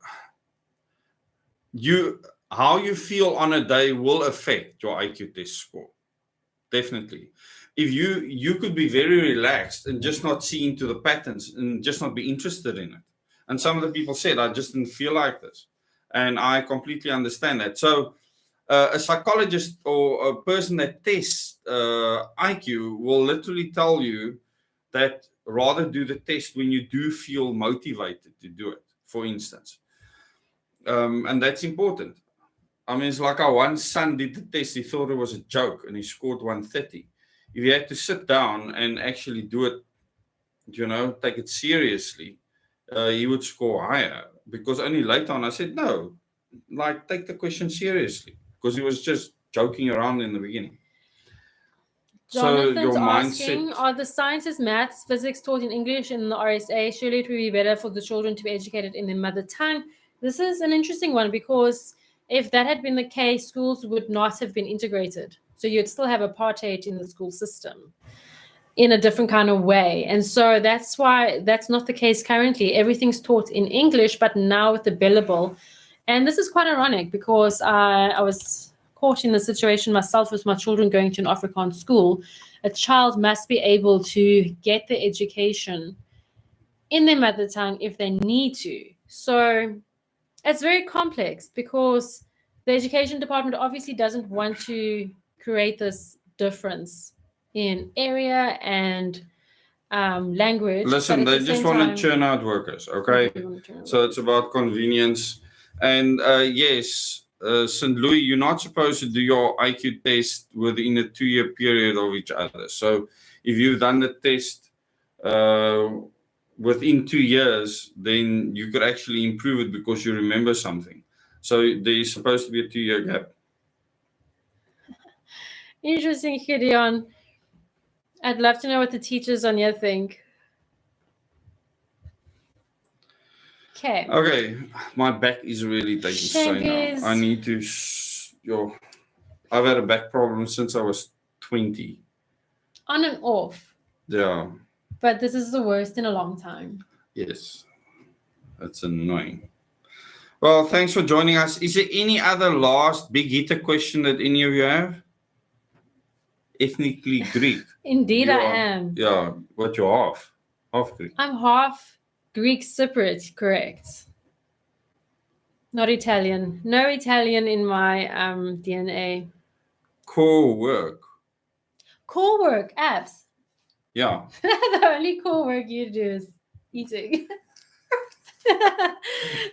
how you feel on a day will affect your IQ test score. Definitely. If you could be very relaxed and just not see into the patterns and just not be interested in it. And some of the people said, I just didn't feel like this. And I completely understand that. So a psychologist or a person that tests IQ will literally tell you that rather do the test when you do feel motivated to do it, for instance. And that's important. I mean, it's like our one son did the test. He thought it was a joke and he scored 130. If you had to sit down and actually do it, take it seriously, he would score higher. Because only later on I said, no, like take the question seriously. Because he was just joking around in the beginning. Jonathan's asking, are the sciences, maths, physics taught in English in the RSA? Surely it would be better for the children to be educated in their mother tongue. This is an interesting one because if that had been the case, schools would not have been integrated. So you'd still have apartheid in the school system in a different kind of way. And so that's why that's not the case currently. Everything's taught in English, but now with the billable. And this is quite ironic because I was caught in the situation myself with my children going to an Afrikaans school. A child must be able to get the education in their mother tongue if they need to. So it's very complex because the education department obviously doesn't want to create this difference in area and language. Listen, they just want to churn out workers, okay? So it's about convenience. And yes, St. Louis, you're not supposed to do your IQ test within a 2-year period of each other. So if you've done the test within 2 years, then you could actually improve it because you remember something. So there's supposed to be a 2-year gap. Interesting, Gideon. I'd love to know what the teachers on here think. Okay, my back is really taking strain now. I need to. I've had a back problem since I was 20. On and off. Yeah. But this is the worst in a long time. Yes, that's annoying. Well, thanks for joining us. Is there any other last big hitter question that any of you have? Ethnically Greek. Indeed, I am. Yeah, but you're half Greek. I'm half Greek Cypriot, correct. Not Italian. No Italian in my DNA. Core work. Core work, abs. Yeah. The only core work you do is eating.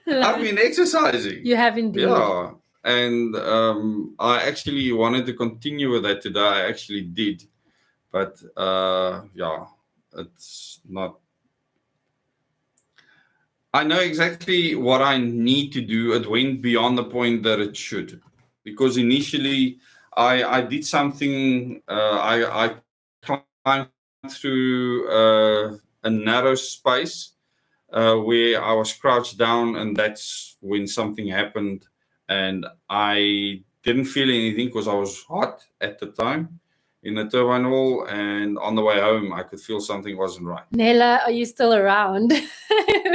I've been exercising. You have indeed. Yeah. And I actually wanted to continue with that today. I actually did. But yeah, it's not. I know exactly what I need to do. It went beyond the point that it should. Because initially I did something, I climbed through a narrow space where I was crouched down, and that's when something happened. And I didn't feel anything because I was hot at the time in the turbine hall, and on the way home I could feel something wasn't right. Nella, are you still around?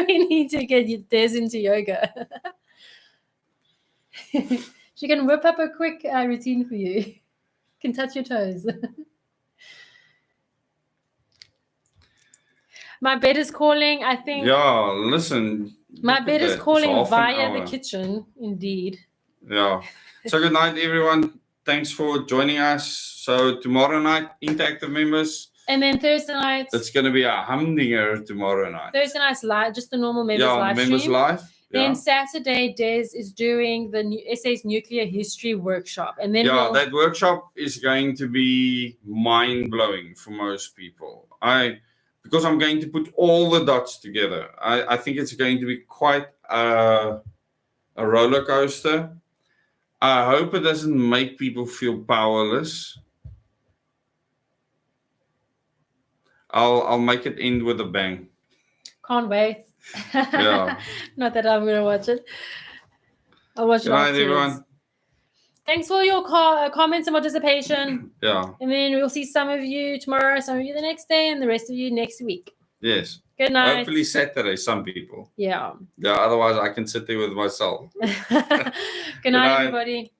We need to get Dezz into yoga. She can whip up a quick routine for you. Can touch your toes. My bed is calling, I think. Yeah, listen. My bed is calling via the kitchen, indeed. Yeah. So good night, everyone. Thanks for joining us. So tomorrow night, interactive members. And then Thursday night. It's going to be a humdinger tomorrow night. Thursday night's live, just the normal members live stream. Members live. Then Saturday, Dezz is doing the SA's Nuclear History Workshop. And then that workshop is going to be mind-blowing for most people. Because I'm going to put all the dots together. I think it's going to be quite a roller coaster. I hope it doesn't make people feel powerless. I'll make it end with a bang. Can't wait. Yeah. Not that I'm going to watch it. I'll watch it afterwards. Everyone. Thanks for your comments and participation. Yeah. And then we'll see some of you tomorrow, some of you the next day, and the rest of you next week. Yes. Good night. Hopefully Saturday, some people. Yeah. Yeah, otherwise I can sit there with myself. Good night, everybody.